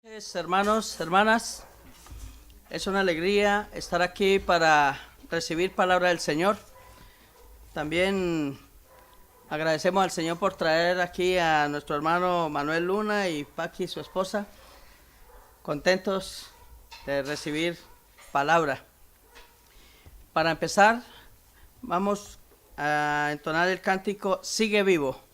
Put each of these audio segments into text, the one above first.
Hermanos, hermanas, es una alegría estar aquí para recibir palabra del Señor. También agradecemos al Señor por traer aquí a nuestro hermano Manuel Luna y Paqui, su esposa, contentos de recibir palabra. Para empezar, vamos a entonar el cántico Sigue Vivo.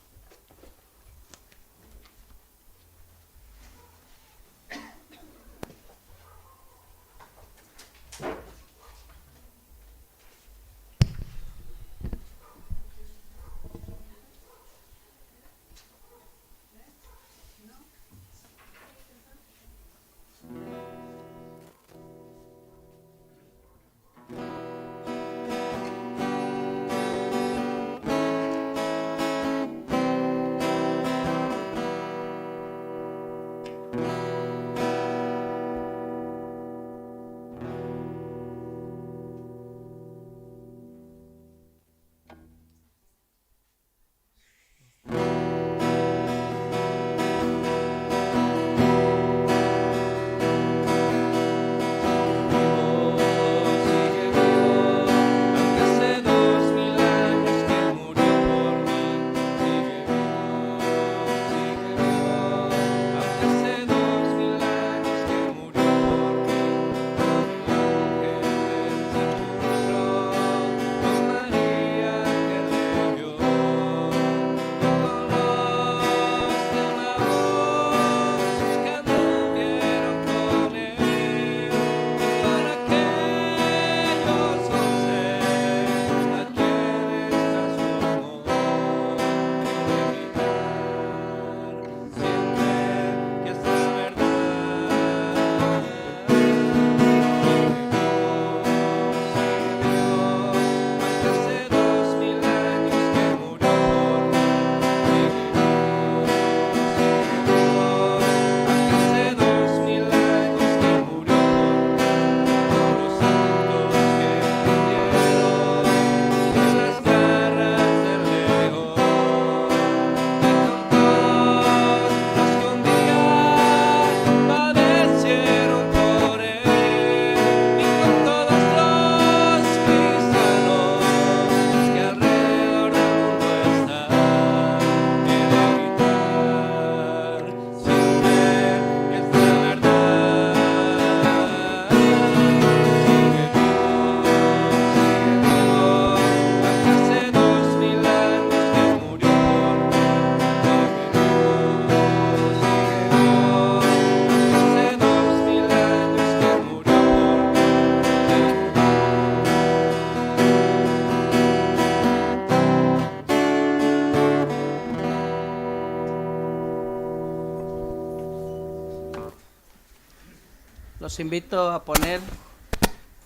Los invito a poner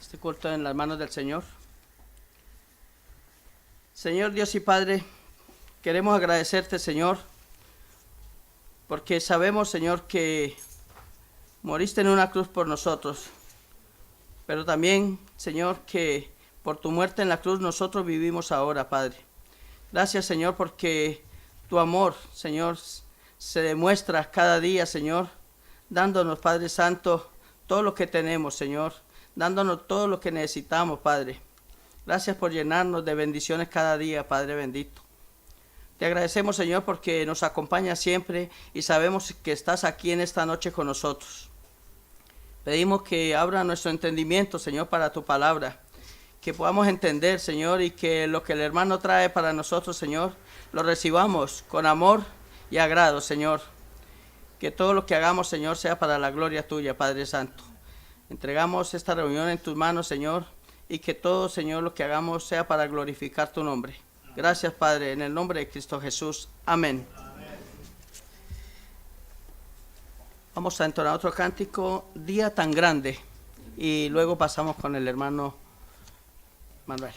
este culto en las manos del Señor. Señor Dios y Padre, queremos agradecerte, Señor, porque sabemos, Señor, que moriste en una cruz por nosotros, pero también, Señor, que por tu muerte en la cruz nosotros vivimos ahora, Padre. Gracias, Señor, porque tu amor, Señor, se demuestra cada día, Señor, dándonos, Padre Santo, todo lo que tenemos, Señor, dándonos todo lo que necesitamos, Padre. Gracias por llenarnos de bendiciones cada día, Padre bendito. Te agradecemos, Señor, porque nos acompañas siempre y sabemos que estás aquí en esta noche con nosotros. Pedimos que abra nuestro entendimiento, Señor, para tu palabra, que podamos entender, Señor, y que lo que el hermano trae para nosotros, Señor, lo recibamos con amor y agrado, Señor. Que todo lo que hagamos, Señor, sea para la gloria tuya, Padre Santo. Entregamos esta reunión en tus manos, Señor, y que todo, Señor, lo que hagamos sea para glorificar tu nombre. Gracias, Padre, en el nombre de Cristo Jesús. Amén. Amén. Vamos a entonar otro cántico, Día tan grande, y luego pasamos con el hermano Manuel.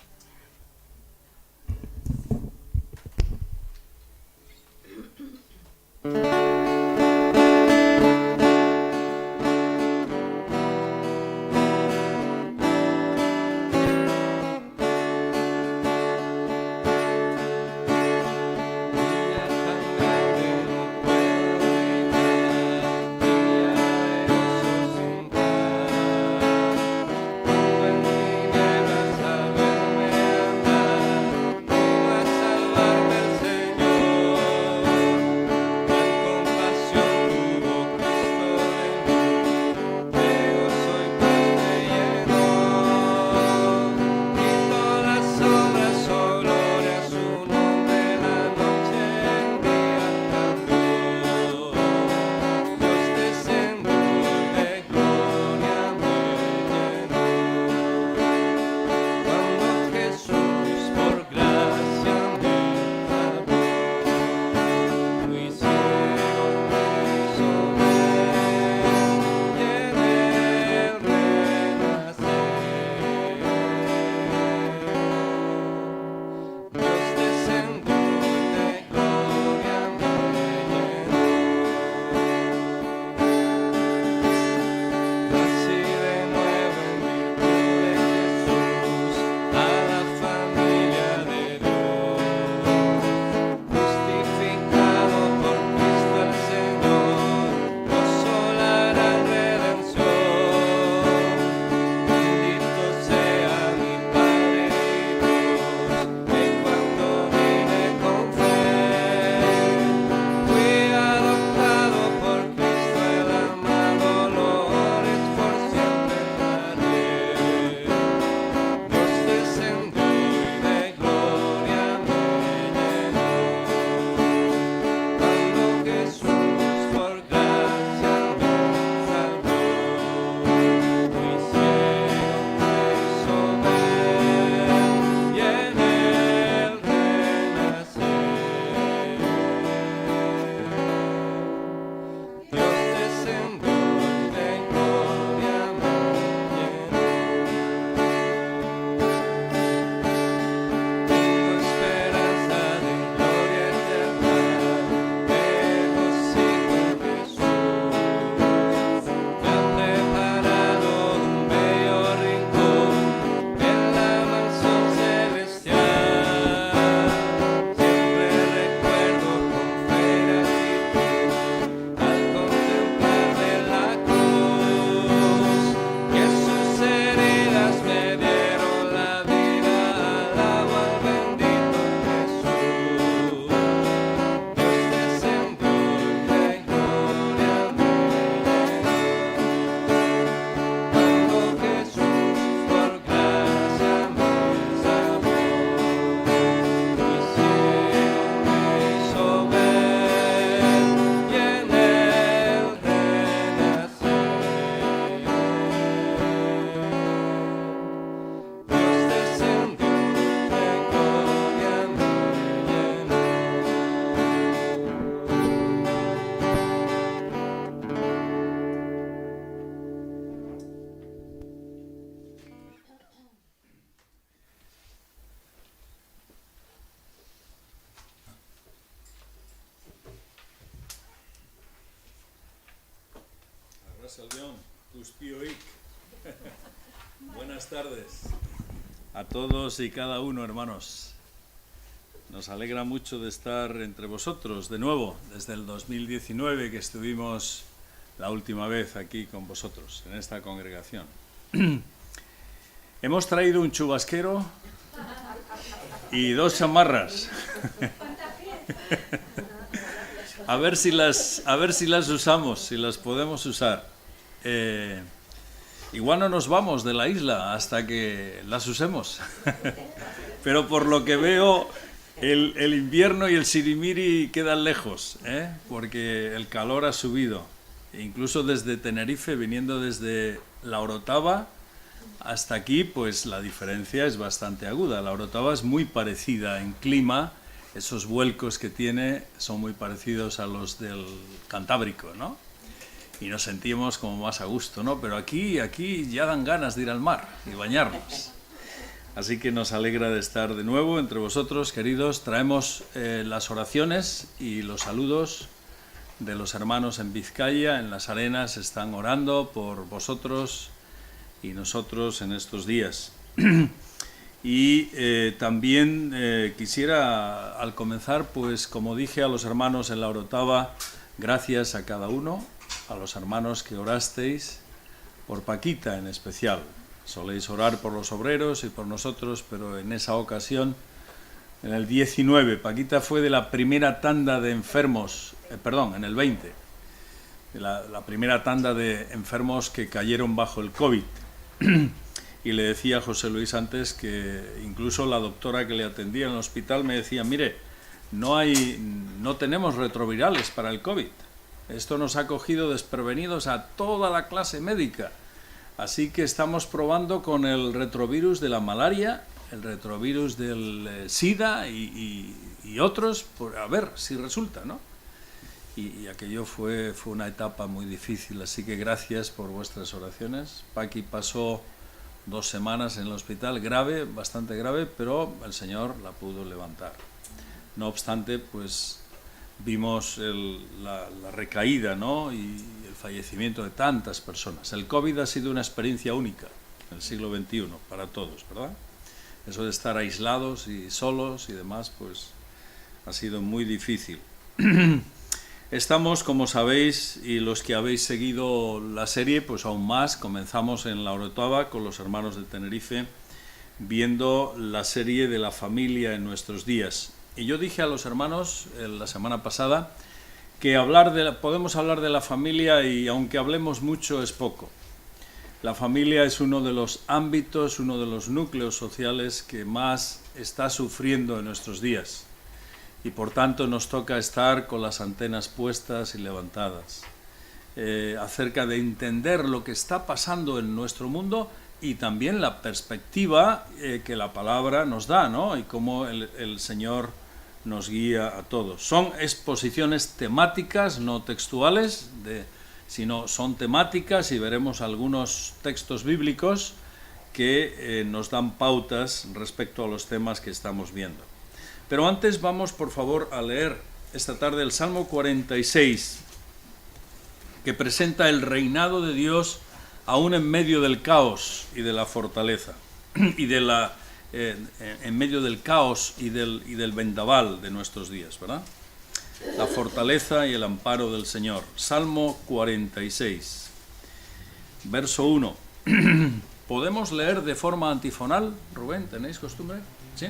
Arrasaldón, Tustioic. Buenas tardes a todos y cada uno, hermanos. Nos alegra mucho de estar entre vosotros de nuevo, desde el 2019 que estuvimos la última vez aquí con vosotros, en esta congregación. Hemos traído un chubasquero y 2 chamarras. A ver si las usamos, si las podemos usar. Igual no nos vamos de la isla hasta que las usemos. Pero por lo que veo, el invierno y el sirimiri quedan lejos, porque el calor ha subido. Incluso desde Tenerife, viniendo desde La Orotava hasta aquí, pues la diferencia es bastante aguda. La Orotava es muy parecida en clima. Esos vuelcos que tiene son muy parecidos a los del Cantábrico, ¿no? Y nos sentimos como más a gusto, ¿no? Pero aquí ya dan ganas de ir al mar y bañarnos. Así que nos alegra de estar de nuevo entre vosotros, queridos. Traemos las oraciones y los saludos de los hermanos en Vizcaya, en Las Arenas. Están orando por vosotros y nosotros en estos días. Y también quisiera, al comenzar, pues como dije a los hermanos en La Orotava, gracias a cada uno, a los hermanos que orasteis, por Paquita en especial. Soléis orar por los obreros y por nosotros, pero en esa ocasión, en el 19, Paquita fue de la primera tanda de enfermos, en el 20, de la primera tanda de enfermos que cayeron bajo el COVID. Y le decía a José Luis antes que incluso la doctora que le atendía en el hospital me decía, mire, no tenemos retrovirales para el COVID. Esto nos ha cogido desprevenidos a toda la clase médica. Así que estamos probando con el retrovirus de la malaria, el retrovirus del SIDA y otros, a ver si resulta, ¿no? Y aquello fue una etapa muy difícil, así que gracias por vuestras oraciones. Paqui pasó 2 semanas en el hospital, grave, bastante grave, pero el Señor la pudo levantar. No obstante, pues vimos la recaída, ¿no? Y el fallecimiento de tantas personas. El COVID ha sido una experiencia única en el siglo XXI para todos, ¿verdad? Eso de estar aislados y solos y demás, pues ha sido muy difícil. Estamos, como sabéis, y los que habéis seguido la serie, pues aún más, comenzamos en La Orotava con los hermanos de Tenerife, viendo la serie de la familia en nuestros días. Y yo dije a los hermanos la semana pasada que podemos hablar de la familia y aunque hablemos mucho es poco. La familia es uno de los ámbitos, uno de los núcleos sociales que más está sufriendo en nuestros días. Y por tanto nos toca estar con las antenas puestas y levantadas, acerca de entender lo que está pasando en nuestro mundo y también la perspectiva que la palabra nos da, ¿no? Y cómo el Señor nos guía a todos. Son exposiciones temáticas, no textuales, sino son temáticas y veremos algunos textos bíblicos que nos dan pautas respecto a los temas que estamos viendo. Pero antes vamos, por favor, a leer esta tarde el Salmo 46, que presenta el reinado de Dios aún en medio del caos y de la fortaleza, y en medio del caos y del vendaval de nuestros días, ¿verdad? La fortaleza y el amparo del Señor. Salmo 46, verso 1. ¿Podemos leer de forma antifonal? Rubén, ¿tenéis costumbre? ¿Sí?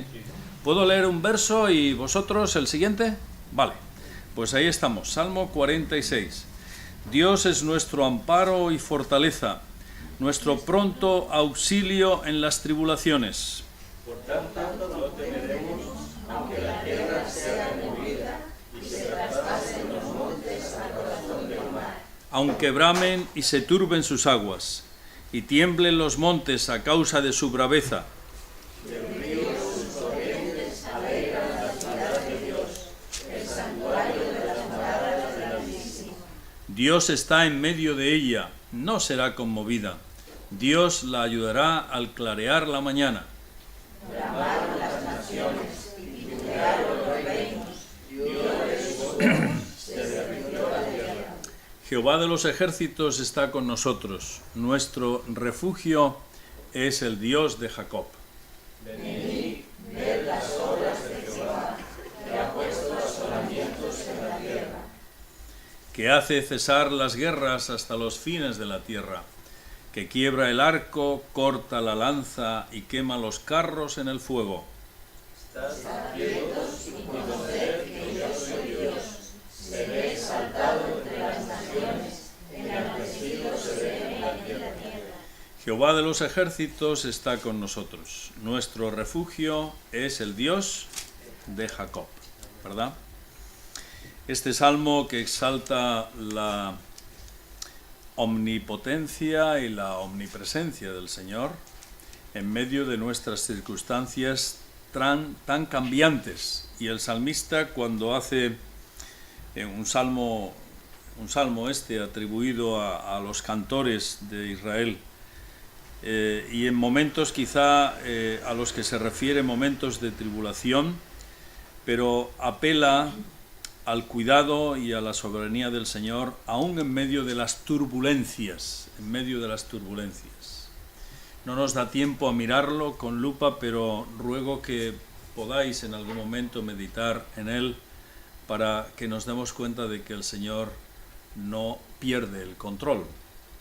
¿Puedo leer un verso y vosotros el siguiente? Vale, pues ahí estamos, Salmo 46. Dios es nuestro amparo y fortaleza, nuestro pronto auxilio en las tribulaciones. Por tanto, no temeremos, aunque la tierra sea removida y se traspasen los montes al corazón del mar. Aunque bramen y se turben sus aguas, y tiemblen los montes a causa de su braveza. Del río sus corrientes alegran la ciudad de Dios, el santuario de las moradas del Altísimo. Dios está en medio de ella, no será conmovida. Dios la ayudará al clarear la mañana. Bramaron las naciones y titubearon los reinos, dio de su voz, se derritió la tierra. Jehová de los ejércitos está con nosotros. Nuestro refugio es el Dios de Jacob. Venid, ved las obras de Jehová, que ha puesto asolamientos en la tierra. Que hace cesar las guerras hasta los fines de la tierra, que quiebra el arco, corta la lanza y quema los carros en el fuego. Estad quietos y conoced que yo soy Dios. Seré exaltado entre las naciones, enaltecido seré en la tierra. Jehová de los ejércitos está con nosotros. Nuestro refugio es el Dios de Jacob. ¿Verdad? Este salmo que exalta la omnipotencia y la omnipresencia del Señor en medio de nuestras circunstancias tan cambiantes. Y el salmista, cuando hace un salmo atribuido a los cantores de Israel, y en momentos quizá a los que se refiere momentos de tribulación, pero apela al cuidado y a la soberanía del Señor, aún en medio de las turbulencias, No nos da tiempo a mirarlo con lupa, pero ruego que podáis en algún momento meditar en él para que nos demos cuenta de que el Señor no pierde el control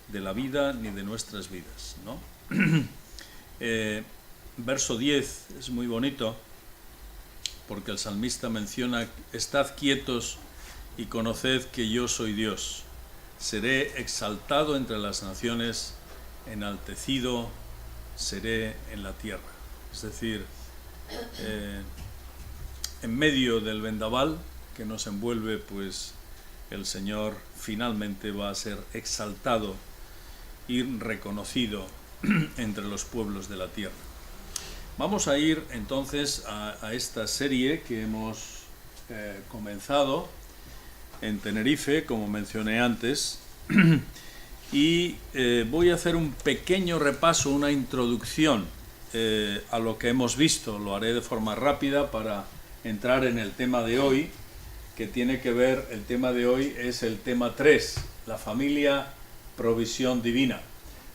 de la vida ni de nuestras vidas, ¿no? Verso 10 es muy bonito, porque el salmista menciona: estad quietos y conoced que yo soy Dios. Seré exaltado entre las naciones, enaltecido seré en la tierra. Es decir, en medio del vendaval que nos envuelve, pues el Señor finalmente va a ser exaltado y reconocido entre los pueblos de la tierra. Vamos a ir entonces a esta serie que hemos comenzado en Tenerife, como mencioné antes, y voy a hacer un pequeño repaso, una introducción a lo que hemos visto. Lo haré de forma rápida para entrar en el tema de hoy, que tiene que ver, el tema de hoy es el tema 3, la familia, provisión divina.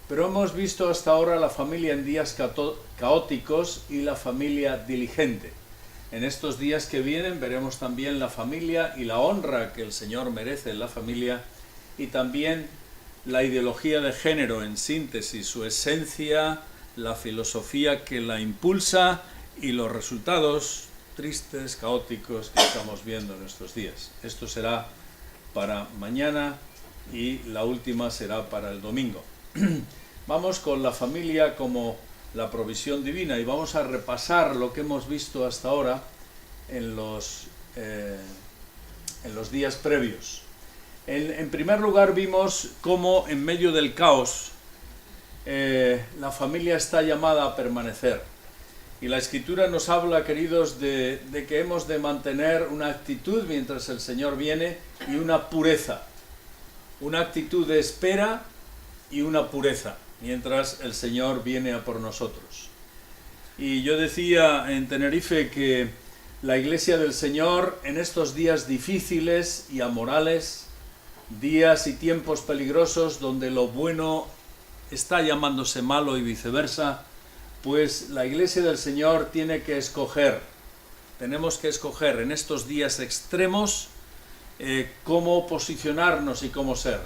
Pero hemos visto hasta ahora la familia en días caóticos y la familia diligente. En estos días que vienen veremos también la familia y la honra que el Señor merece en la familia, y también la ideología de género en síntesis, su esencia, la filosofía que la impulsa y los resultados tristes, caóticos que estamos viendo en estos días. Esto será para mañana y la última será para el domingo. Vamos con la familia como la provisión divina, y vamos a repasar lo que hemos visto hasta ahora en los días previos. En primer lugar, vimos cómo en medio del caos la familia está llamada a permanecer. Y la Escritura nos habla, queridos, de que hemos de mantener una actitud mientras el Señor viene, y una pureza, una actitud de espera y una pureza mientras el Señor viene a por nosotros. Y yo decía en Tenerife que la Iglesia del Señor, en estos días difíciles y amorales, días y tiempos peligrosos donde lo bueno está llamándose malo y viceversa, pues la Iglesia del Señor tiene que escoger, tenemos que escoger en estos días extremos cómo posicionarnos y cómo ser.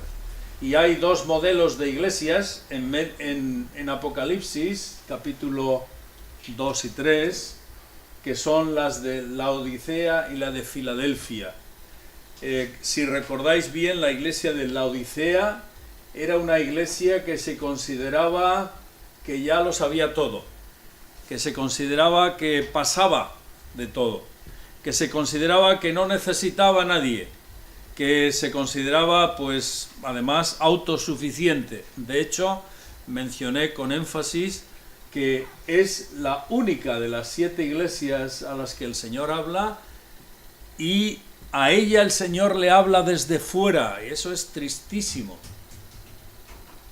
Y hay dos modelos de iglesias en Apocalipsis, capítulo 2 y 3, que son las de Laodicea y la de Filadelfia. Si recordáis bien, la iglesia de Laodicea era una iglesia que se consideraba que ya lo sabía todo, que se consideraba que pasaba de todo, que se consideraba que no necesitaba a nadie, que se consideraba, pues, además autosuficiente. De hecho, mencioné con énfasis que es la única de las 7 iglesias a las que el Señor habla, y a ella el Señor le habla desde fuera, y eso es tristísimo.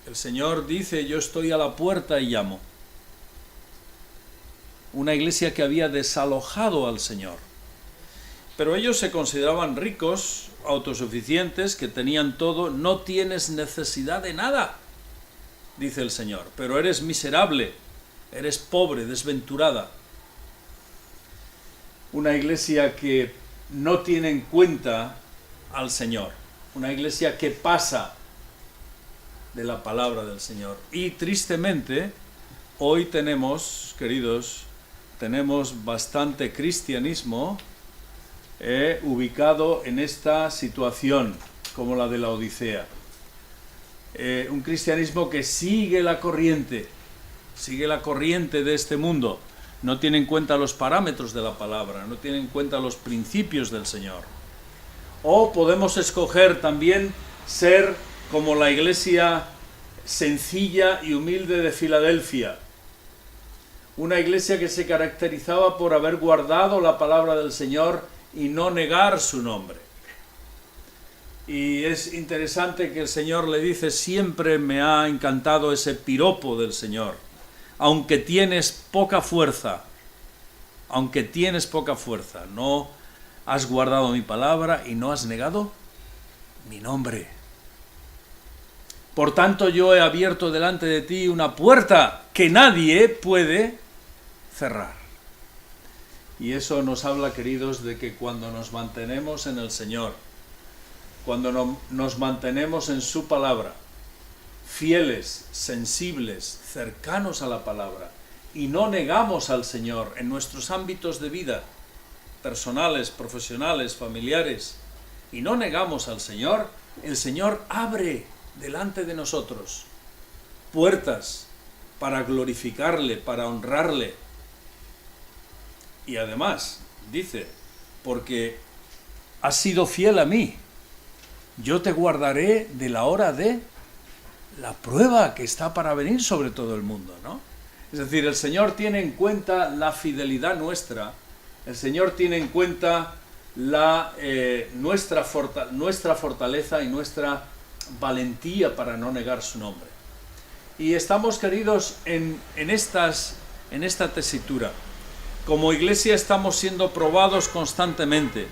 El Señor dice: yo estoy a la puerta y llamo. Una iglesia que había desalojado al Señor. Pero ellos se consideraban ricos, autosuficientes, que tenían todo. No tienes necesidad de nada, dice el Señor, pero eres miserable, eres pobre, desventurada. Una iglesia que no tiene en cuenta al Señor, una iglesia que pasa de la palabra del Señor. Y tristemente, hoy tenemos, queridos, tenemos bastante cristianismo ubicado en esta situación, como la de la Odisea. Un cristianismo que sigue la corriente de este mundo, no tiene en cuenta los parámetros de la palabra, no tiene en cuenta los principios del Señor. O podemos escoger también ser como la iglesia sencilla y humilde de Filadelfia, una iglesia que se caracterizaba por haber guardado la palabra del Señor y no negar su nombre. Y es interesante que el Señor le dice: siempre me ha encantado ese piropo del Señor. Aunque tienes poca fuerza, no has guardado mi palabra y no has negado mi nombre. Por tanto, yo he abierto delante de ti una puerta que nadie puede cerrar. Y eso nos habla, queridos, de que cuando nos mantenemos en el Señor, cuando nos mantenemos en su palabra, fieles, sensibles, cercanos a la palabra, y no negamos al Señor en nuestros ámbitos de vida, personales, profesionales, familiares, y no negamos al Señor, el Señor abre delante de nosotros puertas para glorificarle, para honrarle. Y además, dice, porque has sido fiel a mí, yo te guardaré de la hora de la prueba que está para venir sobre todo el mundo, ¿no? Es decir, el Señor tiene en cuenta la fidelidad nuestra, el Señor tiene en cuenta nuestra fortaleza y nuestra valentía para no negar su nombre. Y estamos, queridos, en esta tesitura. Como iglesia estamos siendo probados constantemente,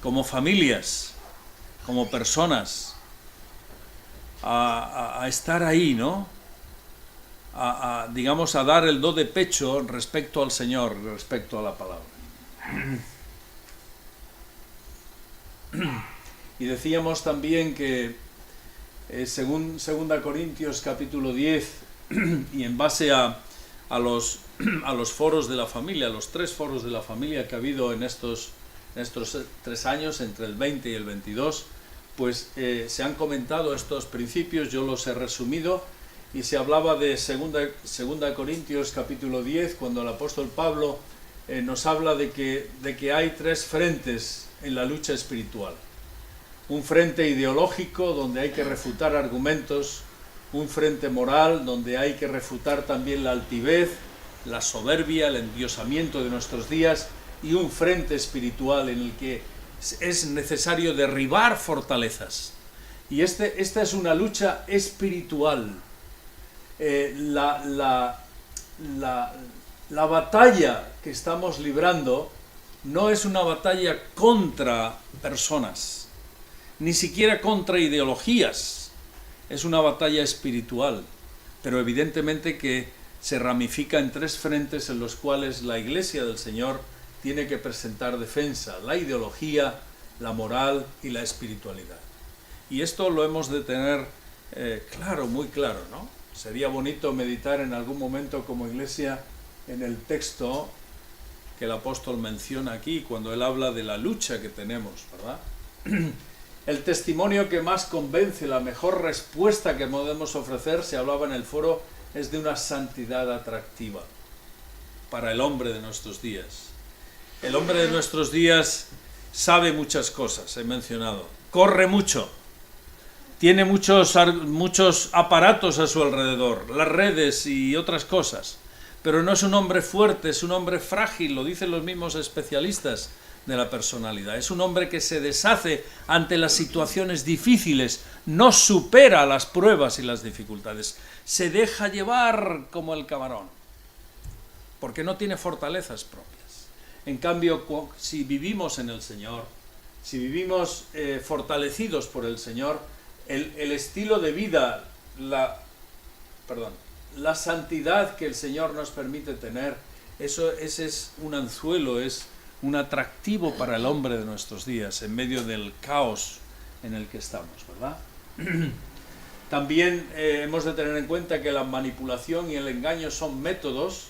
como familias, como personas, a estar ahí, ¿no? Digamos, a dar el do de pecho respecto al Señor, respecto a la palabra. Y decíamos también que según 2 Corintios capítulo 10, y en base a los foros de la familia, los 3 foros de la familia que ha habido en estos 3 años, entre el 20 y el 22, pues se han comentado estos principios, yo los he resumido, y se hablaba de 2 Corintios capítulo 10, cuando el apóstol Pablo nos habla de que hay 3 frentes en la lucha espiritual. Un frente ideológico, donde hay que refutar argumentos; un frente moral, donde hay que refutar también la altivez, la soberbia, el endiosamiento de nuestros días; y un frente espiritual en el que es necesario derribar fortalezas. Y esta es una lucha espiritual. La batalla que estamos librando no es una batalla contra personas, ni siquiera contra ideologías. Es una batalla espiritual, pero evidentemente que se ramifica en 3 frentes en los cuales la Iglesia del Señor tiene que presentar defensa: la ideología, la moral y la espiritualidad. Y esto lo hemos de tener claro, muy claro, ¿no? Sería bonito meditar en algún momento como Iglesia en el texto que el apóstol menciona aquí, cuando él habla de la lucha que tenemos, ¿verdad? El testimonio que más convence, la mejor respuesta que podemos ofrecer, se hablaba en el foro, es de una santidad atractiva para el hombre de nuestros días. El hombre de nuestros días sabe muchas cosas, he mencionado, corre mucho, tiene muchos aparatos a su alrededor, las redes y otras cosas, pero no es un hombre fuerte, es un hombre frágil, lo dicen los mismos especialistas de la personalidad. Es un hombre que se deshace ante las situaciones difíciles, no supera las pruebas y las dificultades, se deja llevar como el camarón, porque no tiene fortalezas propias. En cambio, si vivimos en el Señor, si vivimos fortalecidos por el Señor, el estilo de vida, la santidad que el Señor nos permite tener, ese es un anzuelo, es un atractivo para el hombre de nuestros días, en medio del caos en el que estamos, ¿verdad? También hemos de tener en cuenta que la manipulación y el engaño son métodos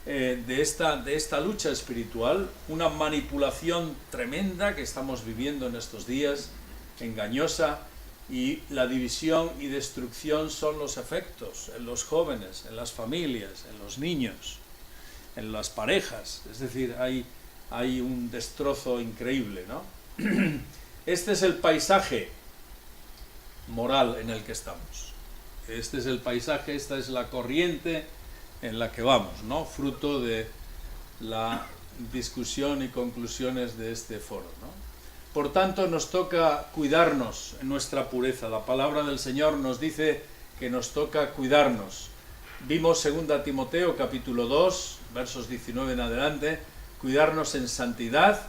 de esta lucha espiritual, una manipulación tremenda que estamos viviendo en estos días, engañosa, y la división y destrucción son los efectos en los jóvenes, en las familias, en los niños, en las parejas, es decir, hay un destrozo increíble, ¿no? Este es el paisaje moral en el que estamos. Este es el paisaje, esta es la corriente en la que vamos, ¿no? Fruto de la discusión y conclusiones de este foro, ¿no? Por tanto, nos toca cuidarnos en nuestra pureza. La palabra del Señor nos dice que nos toca cuidarnos. Vimos 2 Timoteo capítulo 2, versos 19 en adelante, cuidarnos en santidad,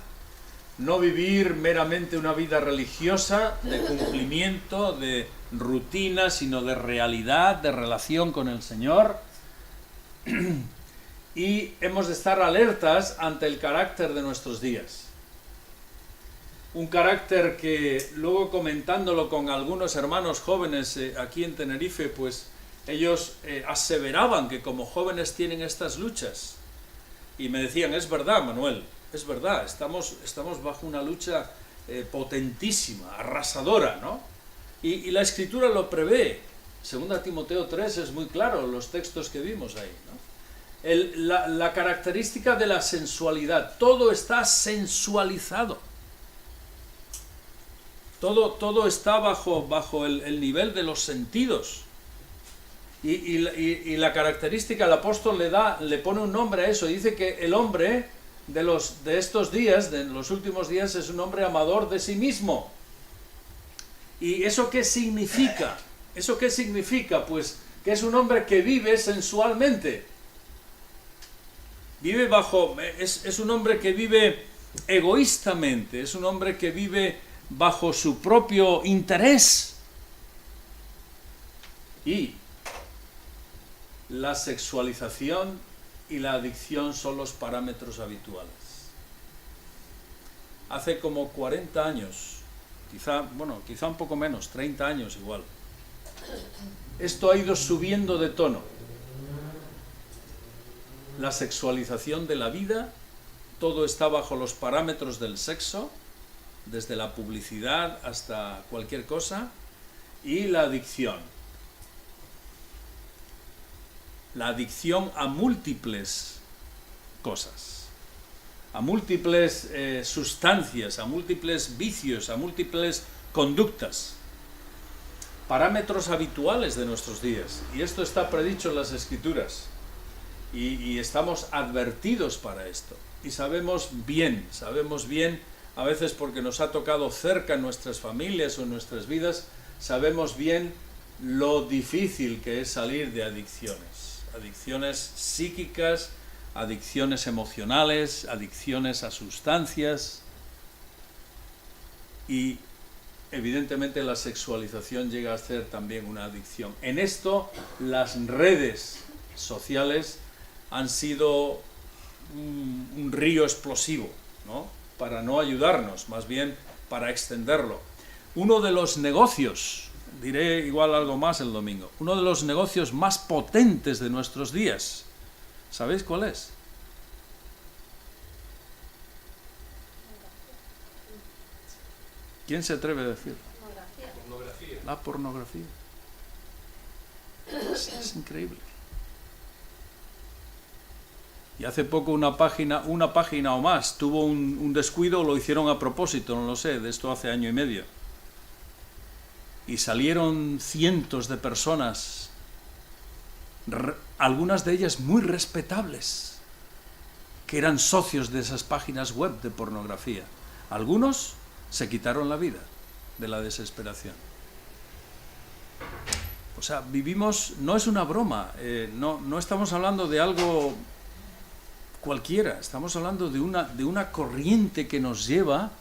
no vivir meramente una vida religiosa, de cumplimiento, de rutina, sino de realidad, de relación con el Señor. Y hemos de estar alertas ante el carácter de nuestros días. Un carácter que luego, comentándolo con algunos hermanos jóvenes aquí en Tenerife, pues ellos aseveraban que como jóvenes tienen estas luchas. Y me decían, es verdad, Manuel, es verdad, estamos bajo una lucha potentísima, arrasadora, ¿no? Y la Escritura lo prevé. 2 Timoteo 3 es muy claro, los textos que vimos ahí, ¿no? La característica de la sensualidad, todo está sensualizado. Todo está bajo el nivel de los sentidos. Y la característica, el apóstol le pone un nombre a eso, dice que el hombre de estos días, de los últimos días, es un hombre amador de sí mismo. ¿Y eso qué significa? ¿Eso qué significa? Pues que es un hombre que vive sensualmente. Es un hombre que vive egoístamente, es un hombre que vive bajo su propio interés. Y la sexualización y la adicción son los parámetros habituales. Hace como 40 años, quizá un poco menos, 30 años igual, esto ha ido subiendo de tono. La sexualización de la vida, todo está bajo los parámetros del sexo, desde la publicidad hasta cualquier cosa, y la adicción. La adicción a múltiples cosas, a múltiples sustancias, a múltiples vicios, a múltiples conductas, parámetros habituales de nuestros días. Y esto está predicho en las Escrituras. Y estamos advertidos para esto. Y sabemos bien, a veces porque nos ha tocado cerca en nuestras familias o en nuestras vidas, sabemos bien lo difícil que es salir de adicciones. Adicciones psíquicas, adicciones emocionales, adicciones a sustancias. Y evidentemente la sexualización llega a ser también una adicción. En esto las redes sociales han sido un río explosivo, ¿no? Para no ayudarnos, más bien para extenderlo. Uno de los negocios, diré igual algo más el domingo, uno de los negocios más potentes de nuestros días, ¿sabéis cuál es? ¿Quién se atreve a decir? Pornografía. La pornografía. Es increíble. Y hace poco una página o más tuvo un descuido, lo hicieron a propósito, no lo sé, de esto hace año y medio. Y salieron cientos de personas, algunas de ellas muy respetables, que eran socios de esas páginas web de pornografía. Algunos se quitaron la vida de la desesperación. O sea, vivimos, no es una broma, no estamos hablando de algo cualquiera, estamos hablando de una corriente que nos lleva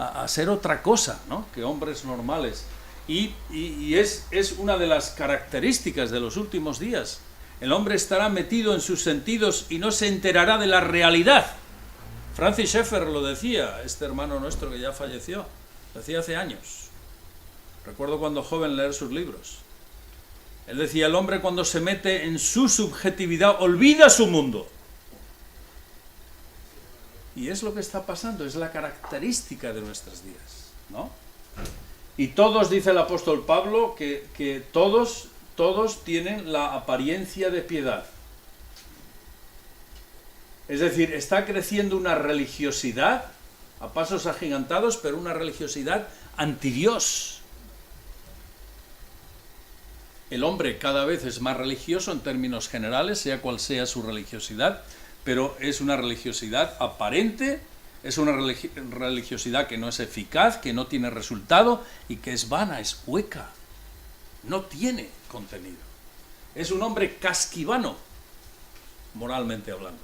a ser otra cosa, ¿no?, que hombres normales. Y es una de las características de los últimos días. El hombre estará metido en sus sentidos y no se enterará de la realidad. Francis Schaeffer lo decía, este hermano nuestro que ya falleció, lo decía hace años. Recuerdo cuando joven leer sus libros. Él decía, el hombre cuando se mete en su subjetividad olvida su mundo. Y es lo que está pasando, es la característica de nuestros días, ¿no? Y todos, dice el apóstol Pablo, que todos tienen la apariencia de piedad. Es decir, está creciendo una religiosidad a pasos agigantados, pero una religiosidad antidios. El hombre cada vez es más religioso en términos generales, sea cual sea su religiosidad, pero es una religiosidad aparente, es una religiosidad que no es eficaz, que no tiene resultado y que es vana, es hueca, no tiene contenido. Es un hombre casquivano, moralmente hablando.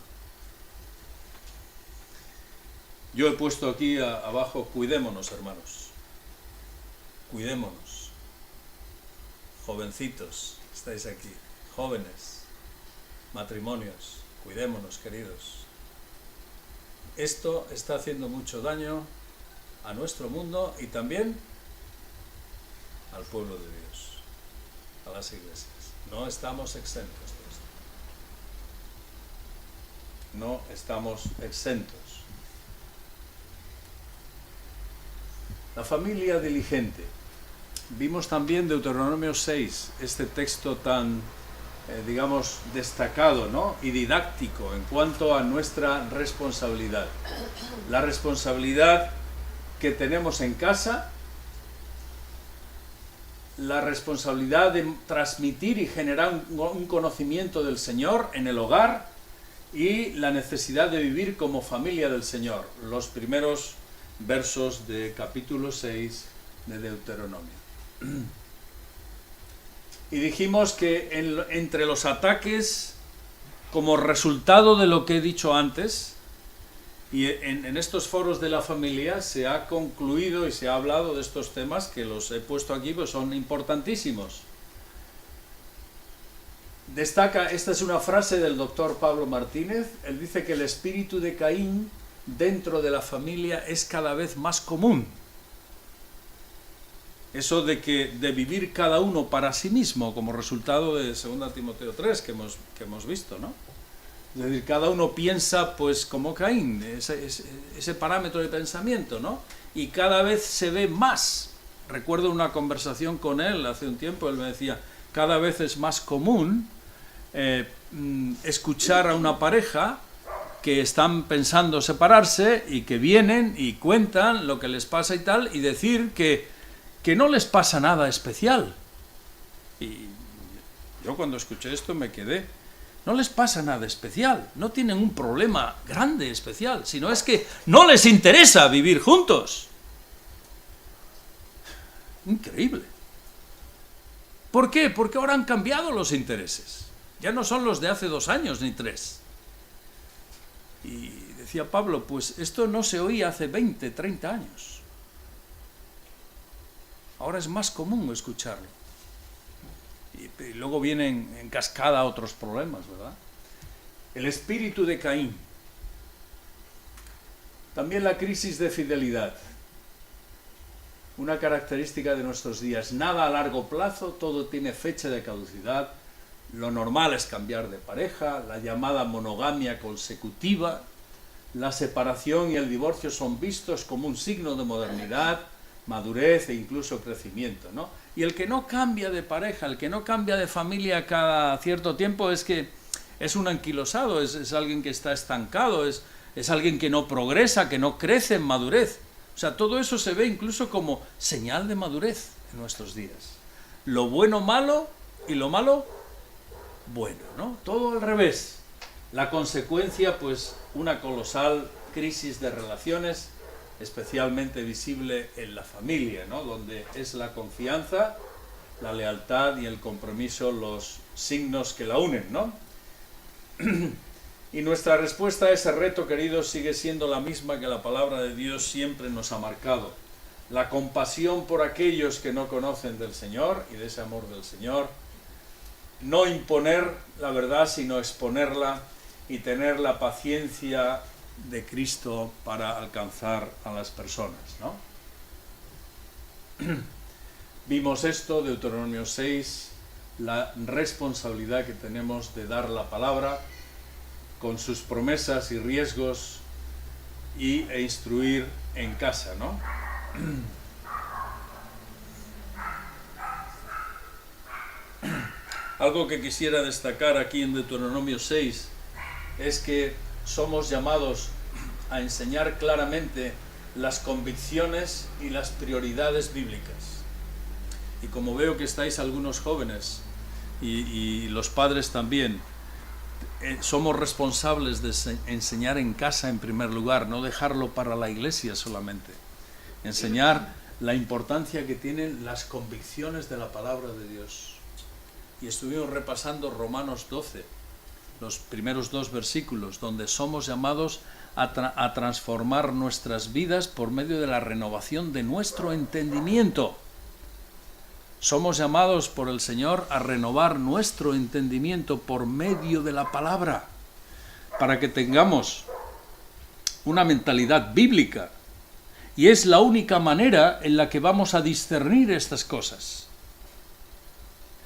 Yo he puesto aquí abajo, cuidémonos, hermanos, cuidémonos. Jovencitos, estáis aquí, jóvenes, matrimonios, cuidémonos, queridos. Esto está haciendo mucho daño a nuestro mundo y también al pueblo de Dios, a las iglesias. No estamos exentos de esto. No estamos exentos. La familia diligente. Vimos también Deuteronomio 6, este texto tan, digamos, destacado, ¿no?, y didáctico en cuanto a nuestra responsabilidad. La responsabilidad que tenemos en casa, la responsabilidad de transmitir y generar un conocimiento del Señor en el hogar y la necesidad de vivir como familia del Señor. Los primeros versos de capítulo 6 de Deuteronomio. Y dijimos que entre los ataques, como resultado de lo que he dicho antes, y en estos foros de la familia se ha concluido y se ha hablado de estos temas que los he puesto aquí, pues son importantísimos. Destaca, esta es una frase del doctor Pablo Martínez, él dice que el espíritu de Caín dentro de la familia es cada vez más común. Eso de vivir cada uno para sí mismo, como resultado de 2 Timoteo 3 que hemos visto, ¿no? Es decir, cada uno piensa pues como Caín, ese parámetro de pensamiento, ¿no? Y cada vez se ve más. Recuerdo una conversación con él hace un tiempo, él me decía, cada vez es más común escuchar a una pareja que están pensando separarse y que vienen y cuentan lo que les pasa y tal, y decir que no les pasa nada especial. Y yo cuando escuché esto me quedé. No les pasa nada especial, no tienen un problema grande especial, sino es que no les interesa vivir juntos. Increíble. ¿Por qué? Porque ahora han cambiado los intereses. Ya no son los de hace 2 años ni 3. Y decía Pablo, pues esto no se oía hace 20, 30 años. Ahora es más común escucharlo. Y luego vienen en cascada otros problemas, ¿verdad? El espíritu de Caín. También la crisis de fidelidad. Una característica de nuestros días. Nada a largo plazo, todo tiene fecha de caducidad. Lo normal es cambiar de pareja, la llamada monogamia consecutiva. La separación y el divorcio son vistos como un signo de modernidad, madurez e incluso crecimiento, ¿no? Y el que no cambia de pareja, el que no cambia de familia cada cierto tiempo es que es un anquilosado, es alguien que está estancado, es alguien que no progresa, que no crece en madurez. O sea, todo eso se ve incluso como señal de madurez en nuestros días. Lo bueno malo y lo malo bueno, ¿no? Todo al revés. La consecuencia, pues, una colosal crisis de relaciones, especialmente visible en la familia, ¿no?, donde es la confianza, la lealtad y el compromiso los signos que la unen, ¿no? Y nuestra respuesta a ese reto, queridos, sigue siendo la misma que la palabra de Dios siempre nos ha marcado. La compasión por aquellos que no conocen del Señor y de ese amor del Señor. No imponer la verdad, sino exponerla y tener la paciencia de Cristo para alcanzar a las personas, ¿no? Vimos esto, Deuteronomio 6, la responsabilidad que tenemos de dar la palabra con sus promesas y riesgos e instruir en casa, ¿no? Algo que quisiera destacar aquí en Deuteronomio 6 es que somos llamados a enseñar claramente las convicciones y las prioridades bíblicas. Y como veo que estáis algunos jóvenes y los padres también, somos responsables de enseñar en casa en primer lugar, no dejarlo para la iglesia solamente. Enseñar la importancia que tienen las convicciones de la palabra de Dios. Y estuvimos repasando Romanos 12, los primeros 2 versículos, donde somos llamados a transformar nuestras vidas por medio de la renovación de nuestro entendimiento. Somos llamados por el Señor a renovar nuestro entendimiento por medio de la palabra, para que tengamos una mentalidad bíblica. Y es la única manera en la que vamos a discernir estas cosas.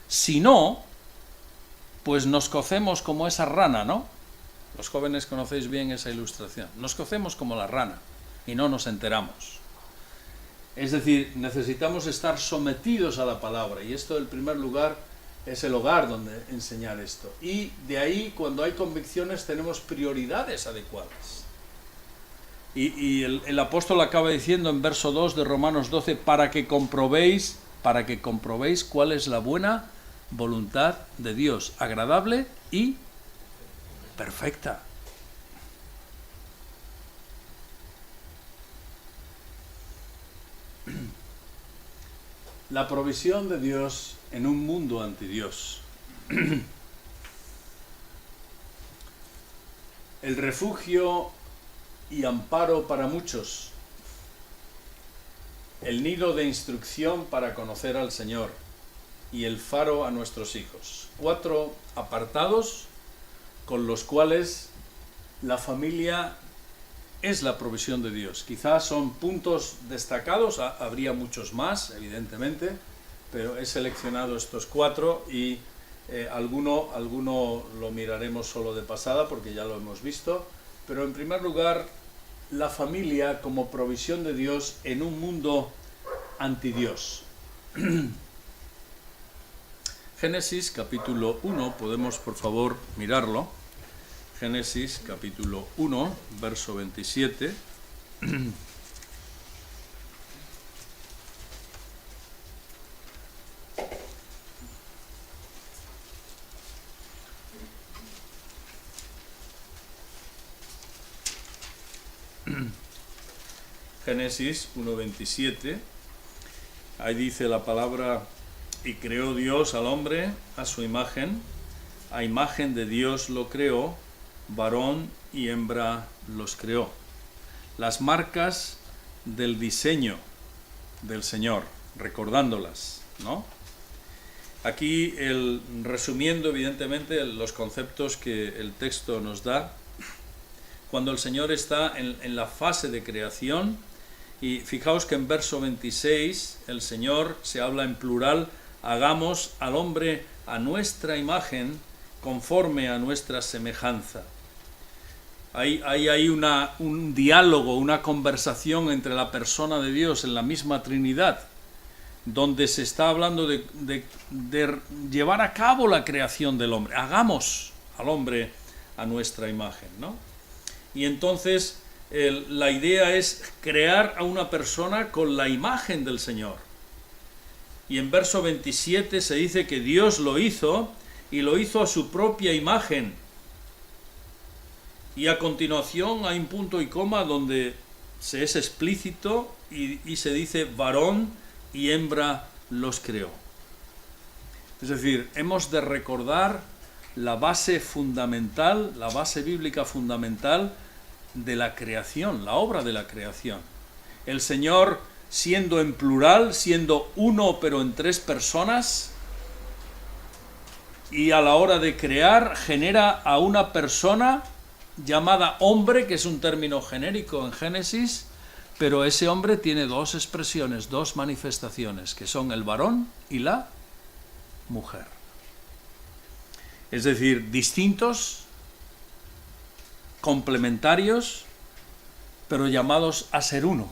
Si no, pues nos cocemos como esa rana, ¿no? Los jóvenes conocéis bien esa ilustración. Nos cocemos como la rana y no nos enteramos. Es decir, necesitamos estar sometidos a la palabra, y esto, en primer lugar, es el hogar donde enseñar esto. Y de ahí, cuando hay convicciones, tenemos prioridades adecuadas. Y el apóstol acaba diciendo en verso 2 de Romanos 12, para que comprobéis cuál es la buena voluntad de Dios, agradable y perfecta. La provisión de Dios en un mundo anti Dios. El refugio y amparo para muchos. El nido de instrucción para conocer al Señor. Y el faro a nuestros hijos. 4 apartados con los cuales la familia es la provisión de Dios. Quizás son puntos destacados, habría muchos más, evidentemente, pero he seleccionado estos 4 y alguno lo miraremos solo de pasada porque ya lo hemos visto. Pero en primer lugar, la familia como provisión de Dios en un mundo anti Dios. Génesis capítulo 1, podemos por favor mirarlo. Génesis capítulo 1, verso 27. Génesis 1:27. Ahí dice la palabra: y creó Dios al hombre a su imagen, a imagen de Dios lo creó, varón y hembra los creó. Las marcas del diseño del Señor, recordándolas, ¿no? Aquí, resumiendo evidentemente los conceptos que el texto nos da, cuando el Señor está en la fase de creación, y fijaos que en verso 26 el Señor se habla en plural: hagamos al hombre a nuestra imagen, conforme a nuestra semejanza. Hay un diálogo, una conversación entre la persona de Dios en la misma Trinidad, donde se está hablando de llevar a cabo la creación del hombre. Hagamos al hombre a nuestra imagen, ¿no? Y entonces la idea es crear a una persona con la imagen del Señor. Y en verso 27 se dice que Dios lo hizo, y lo hizo a su propia imagen. Y a continuación hay un punto y coma donde se es explícito y se dice: varón y hembra los creó. Es decir, hemos de recordar la base fundamental, la base bíblica fundamental de la creación, la obra de la creación. El Señor, siendo en plural, siendo uno pero en tres personas, y a la hora de crear genera a una persona llamada hombre, que es un término genérico en Génesis, pero ese hombre tiene dos expresiones, dos manifestaciones, que son el varón y la mujer. Es decir, distintos, complementarios, pero llamados a ser uno.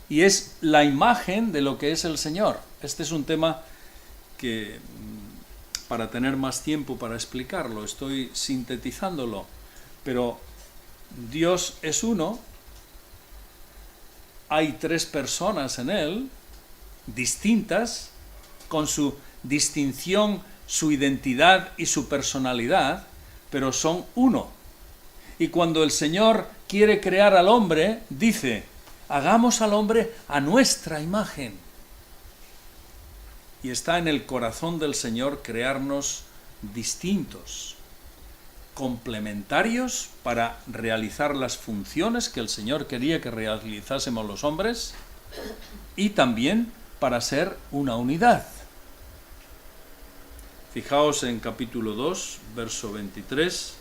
Y es la imagen de lo que es el Señor. Este es un tema que, para tener más tiempo para explicarlo, estoy sintetizándolo, pero Dios es uno, hay tres personas en Él, distintas, con su distinción, su identidad y su personalidad, pero son uno. Y cuando el Señor quiere crear al hombre, dice, hagamos al hombre a nuestra imagen. Y está en el corazón del Señor crearnos distintos, complementarios para realizar las funciones que el Señor quería que realizásemos los hombres, y también para ser una unidad. Fijaos en capítulo 2, verso 23.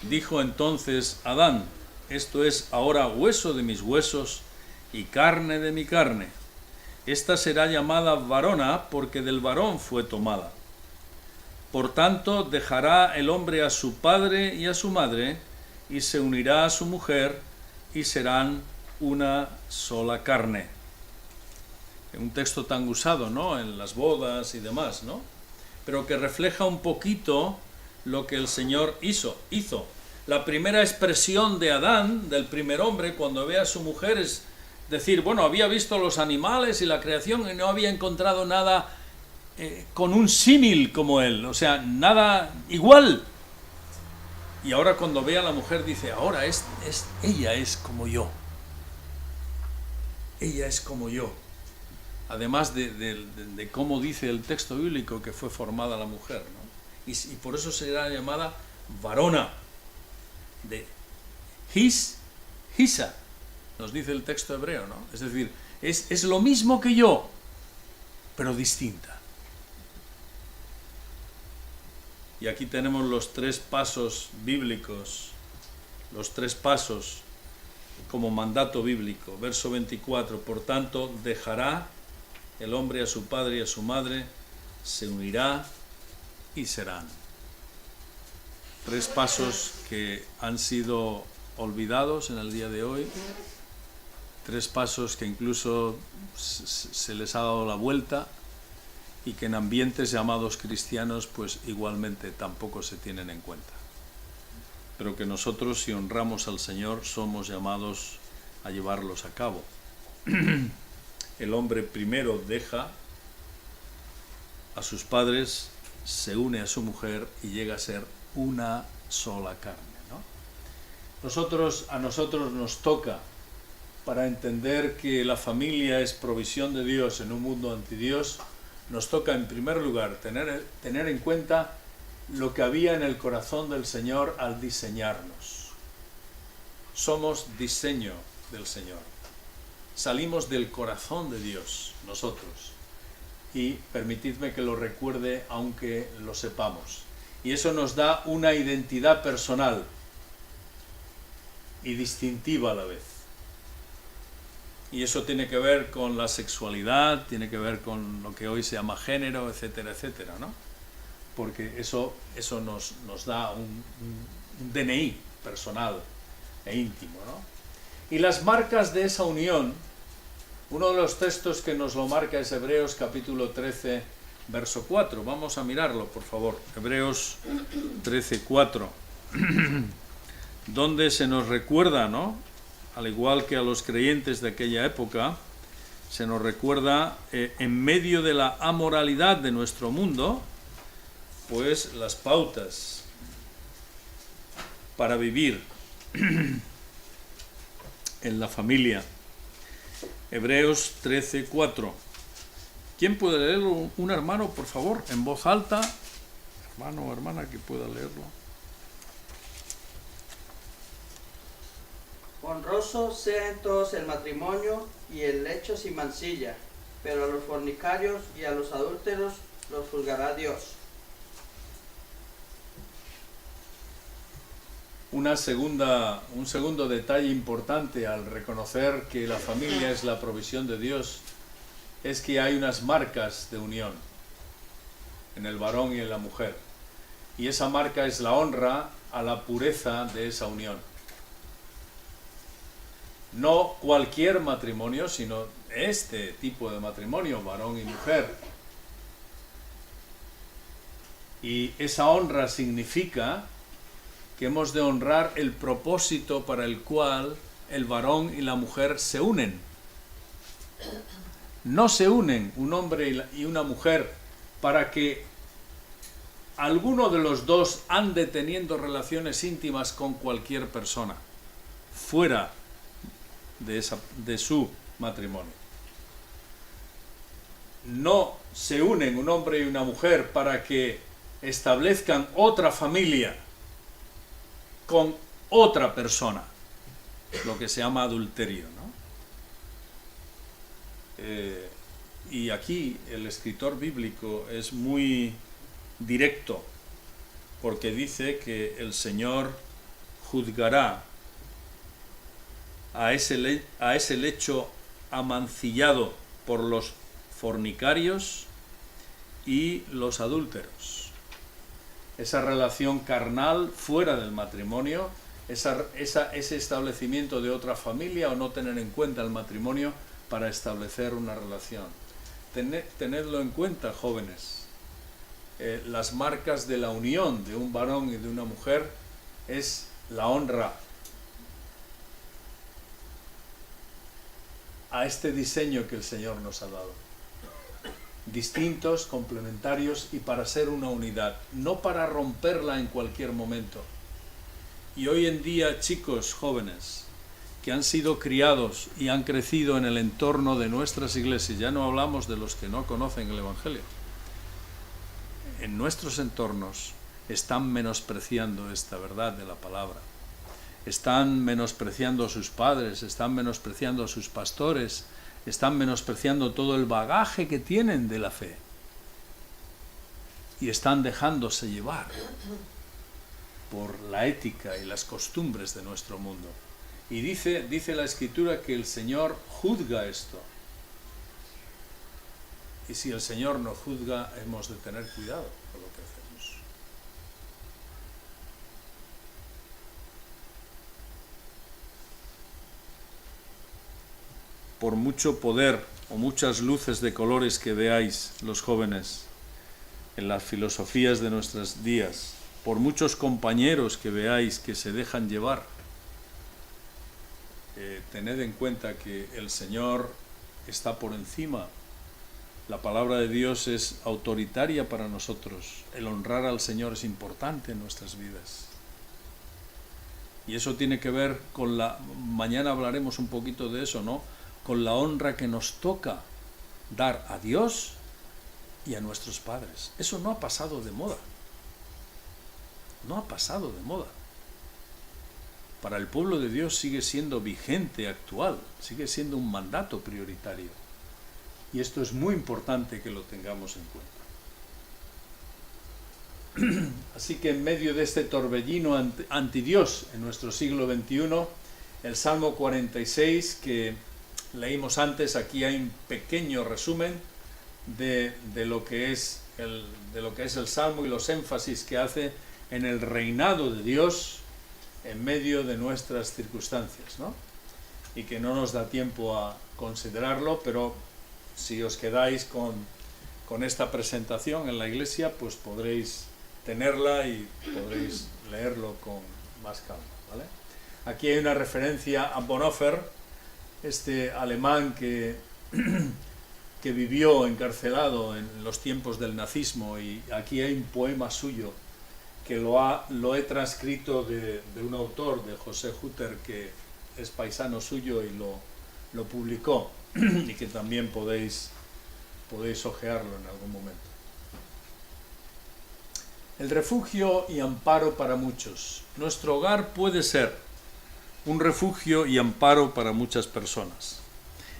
Dijo entonces Adán, esto es ahora hueso de mis huesos y carne de mi carne. Esta será llamada varona porque del varón fue tomada. Por tanto, dejará el hombre a su padre y a su madre, y se unirá a su mujer, y serán una sola carne. Un texto tan usado, ¿no?, en las bodas y demás, ¿no?, pero que refleja un poquito lo que el Señor hizo. La primera expresión de Adán, del primer hombre, cuando ve a su mujer, es decir, bueno, había visto los animales y la creación y no había encontrado nada con un símil como él, o sea, nada igual. Y ahora cuando ve a la mujer dice, ahora ella es como yo. Ella es como yo. Además de cómo dice el texto bíblico que fue formada la mujer, ¿no? Y por eso será llamada varona, de hisa, nos dice el texto hebreo, ¿no? Es decir, es lo mismo que yo, pero distinta. Y aquí tenemos los tres pasos bíblicos, los tres pasos como mandato bíblico. Verso 24, por tanto, dejará el hombre a su padre y a su madre, se unirá y serán. Tres pasos que han sido olvidados en el día de hoy, tres pasos que incluso se les ha dado la vuelta y que en ambientes llamados cristianos pues igualmente tampoco se tienen en cuenta. Pero que nosotros, si honramos al Señor, somos llamados a llevarlos a cabo. El hombre primero deja a sus padres, se une a su mujer y llega a ser una sola carne, ¿no? A nosotros nos toca, para entender que la familia es provisión de Dios en un mundo antidios, nos toca en primer lugar tener en cuenta lo que había en el corazón del Señor al diseñarnos. Somos diseño del Señor. Salimos del corazón de Dios, nosotros. Y permitidme que lo recuerde aunque lo sepamos. Y eso nos da una identidad personal y distintiva a la vez. Y eso tiene que ver con la sexualidad, tiene que ver con lo que hoy se llama género, etcétera, etcétera, ¿no? Porque eso nos da un DNI personal e íntimo, ¿no? Y las marcas de esa unión, uno de los textos que nos lo marca es Hebreos capítulo 13, verso 4. Vamos a mirarlo, por favor. Hebreos 13, 4. Donde se nos recuerda, ¿no?, al igual que a los creyentes de aquella época, se nos recuerda en medio de la amoralidad de nuestro mundo, pues las pautas para vivir en la familia. Hebreos 13, 4. ¿Quién puede leerlo? Un hermano, por favor, en voz alta. Hermano o hermana que pueda leerlo. Honroso sea en todos el matrimonio y el lecho sin mancilla, pero a los fornicarios y a los adúlteros los juzgará Dios. Un segundo detalle importante al reconocer que la familia es la provisión de Dios es que hay unas marcas de unión en el varón y en la mujer. Y esa marca es la honra a la pureza de esa unión. No cualquier matrimonio, sino este tipo de matrimonio, varón y mujer. Y esa honra significa que hemos de honrar el propósito para el cual el varón y la mujer se unen. No se unen un hombre y una mujer para que alguno de los dos ande teniendo relaciones íntimas con cualquier persona, fuera de su matrimonio. No se unen un hombre y una mujer para que establezcan otra familia con otra persona, lo que se llama adulterio, ¿no? Y aquí el escritor bíblico es muy directo, porque dice que el Señor juzgará a ese lecho amancillado por los fornicarios y los adúlteros. Esa relación carnal fuera del matrimonio, ese establecimiento de otra familia o no tener en cuenta el matrimonio para establecer una relación. Tenedlo en cuenta, jóvenes. Las marcas de la unión de un varón y de una mujer es la honra a este diseño que el Señor nos ha dado. Distintos, complementarios y para ser una unidad, no para romperla en cualquier momento. Y hoy en día, chicos jóvenes que han sido criados y han crecido en el entorno de nuestras iglesias, ya no hablamos de los que no conocen el Evangelio, en nuestros entornos están menospreciando esta verdad de la palabra. Están menospreciando a sus padres, están menospreciando a sus pastores, están menospreciando todo el bagaje que tienen de la fe. Y están dejándose llevar por la ética y las costumbres de nuestro mundo. Y dice la Escritura que el Señor juzga esto. Y si el Señor nos juzga, hemos de tener cuidado con lo que hacemos. Por mucho poder o muchas luces de colores que veáis los jóvenes en las filosofías de nuestros días, por muchos compañeros que veáis que se dejan llevar, tened en cuenta que el Señor está por encima. La palabra de Dios es autoritaria para nosotros. El honrar al Señor es importante en nuestras vidas. Y eso tiene que ver con mañana hablaremos un poquito de eso, ¿no? Con la honra que nos toca dar a Dios y a nuestros padres. Eso no ha pasado de moda. No ha pasado de moda. Para el pueblo de Dios sigue siendo vigente, actual, sigue siendo un mandato prioritario. Y esto es muy importante que lo tengamos en cuenta. Así que en medio de este torbellino anti Dios en nuestro siglo XXI, el Salmo 46 que leímos antes, aquí hay un pequeño resumen de lo que es el Salmo y los énfasis que hace en el reinado de Dios en medio de nuestras circunstancias, ¿no? Y que no nos da tiempo a considerarlo, pero si os quedáis con esta presentación en la iglesia, pues podréis tenerla y podréis leerlo con más calma, ¿vale? Aquí hay una referencia a Bonhoeffer, este alemán que vivió encarcelado en los tiempos del nazismo, y aquí hay un poema suyo que lo he transcrito de un autor, de José Hutter, que es paisano suyo y lo publicó, y que también podéis podéis ojearlo en algún momento. El refugio y amparo para muchos. Nuestro hogar puede ser un refugio y amparo para muchas personas.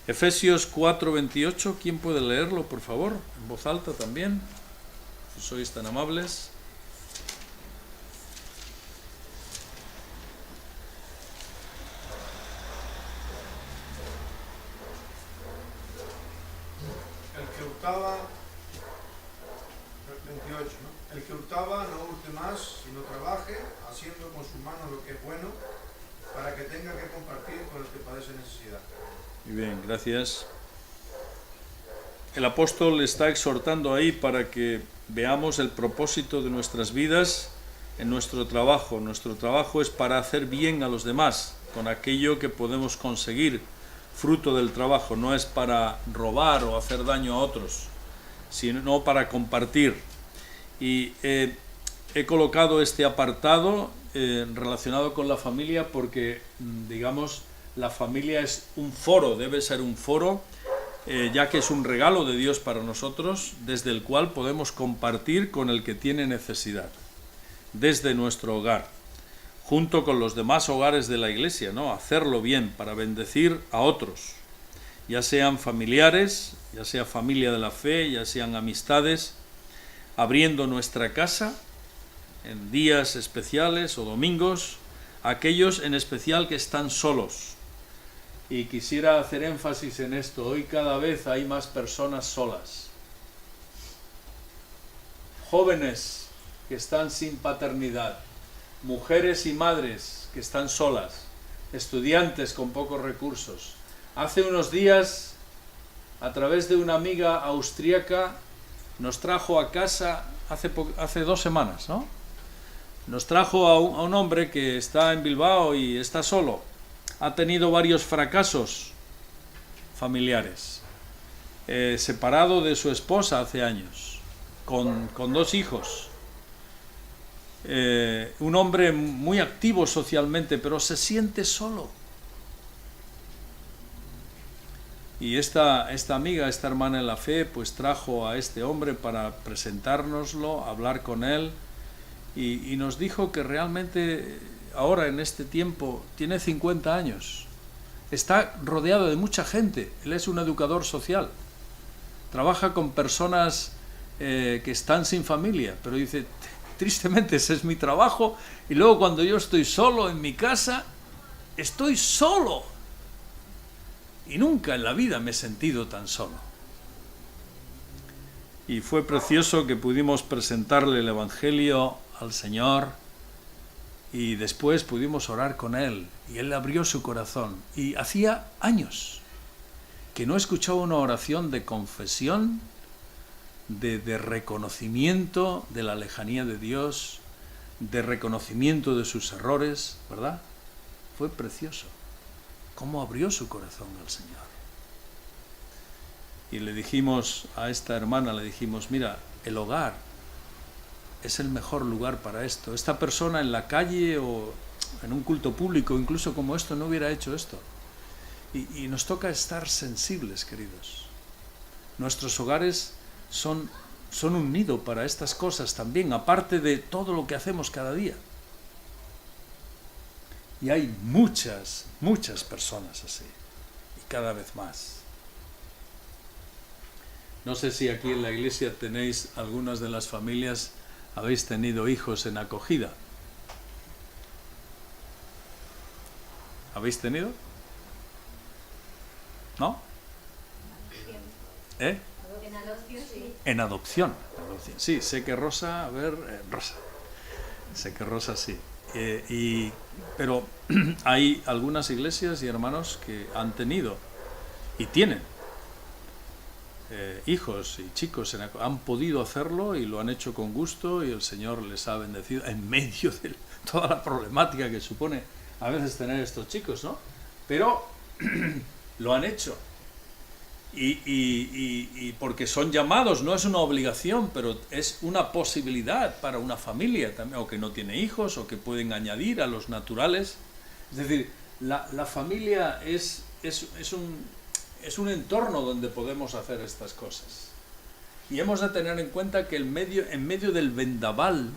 Efesios 4:28, ¿quién puede leerlo, por favor? En voz alta también, si sois tan amables. El que hurtaba no hurte más, sino trabaje, haciendo con su mano lo que es bueno, para que tenga que compartir con el que padece necesidad. Muy bien, gracias. El apóstol está exhortando ahí para que veamos el propósito de nuestras vidas en nuestro trabajo. Nuestro trabajo es para hacer bien a los demás, con aquello que podemos conseguir fruto del trabajo. No es para robar o hacer daño a otros, sino para compartir. Y he colocado este apartado relacionado con la familia porque, digamos, la familia es un foro, debe ser un foro, ya que es un regalo de Dios para nosotros, desde el cual podemos compartir con el que tiene necesidad, desde nuestro hogar, junto con los demás hogares de la Iglesia, ¿no? Hacerlo bien para bendecir a otros, ya sean familiares, ya sea familia de la fe, ya sean amistades, abriendo nuestra casa en días especiales o domingos, aquellos en especial que están solos. Y quisiera hacer énfasis en esto, hoy cada vez hay más personas solas. Jóvenes que están sin paternidad, mujeres y madres que están solas, estudiantes con pocos recursos. Hace unos días, a través de una amiga austríaca, nos trajo a casa, hace 2 semanas, ¿no? Nos trajo a un hombre que está en Bilbao y está solo. Ha tenido varios fracasos familiares. Separado de su esposa hace años, con 2 hijos. Un hombre muy activo socialmente, pero se siente solo. Y esta amiga, esta hermana en la fe, pues trajo a este hombre para presentárnoslo, hablar con él, y nos dijo que realmente ahora en este tiempo tiene 50 años, está rodeado de mucha gente, él es un educador social, trabaja con personas que están sin familia, pero dice, tristemente ese es mi trabajo, y luego cuando yo estoy solo en mi casa, estoy solo. Y nunca en la vida me he sentido tan solo. Y fue precioso que pudimos presentarle el Evangelio al Señor y después pudimos orar con Él. Y Él abrió su corazón. Y hacía años que no escuchaba una oración de confesión, de reconocimiento de la lejanía de Dios, de reconocimiento de sus errores, ¿verdad? Fue precioso. Cómo abrió su corazón al Señor. Y le dijimos a esta hermana, le dijimos, mira, el hogar es el mejor lugar para esto. Esta persona en la calle o en un culto público, incluso como esto, no hubiera hecho esto. Y nos toca estar sensibles, queridos. Nuestros hogares son un nido para estas cosas también, aparte de todo lo que hacemos cada día. Y hay muchas personas así, y cada vez más. No sé si aquí en la iglesia tenéis, algunas de las familias, habéis tenido hijos en acogida. ¿Habéis tenido? ¿No? ¿Eh? En adopción, sí. En adopción. Sí, sé que Rosa, Rosa. Sé que Rosa sí. Pero hay algunas iglesias y hermanos que han tenido y tienen hijos y chicos, han podido hacerlo y lo han hecho con gusto y el Señor les ha bendecido en medio de toda la problemática que supone a veces tener estos chicos, ¿no? Pero lo han hecho y porque son llamados, no es una obligación, pero es una posibilidad para una familia también, o que no tiene hijos o que pueden añadir a los naturales. Es decir, la familia es un entorno donde podemos hacer estas cosas. Y hemos de tener en cuenta que en medio del vendaval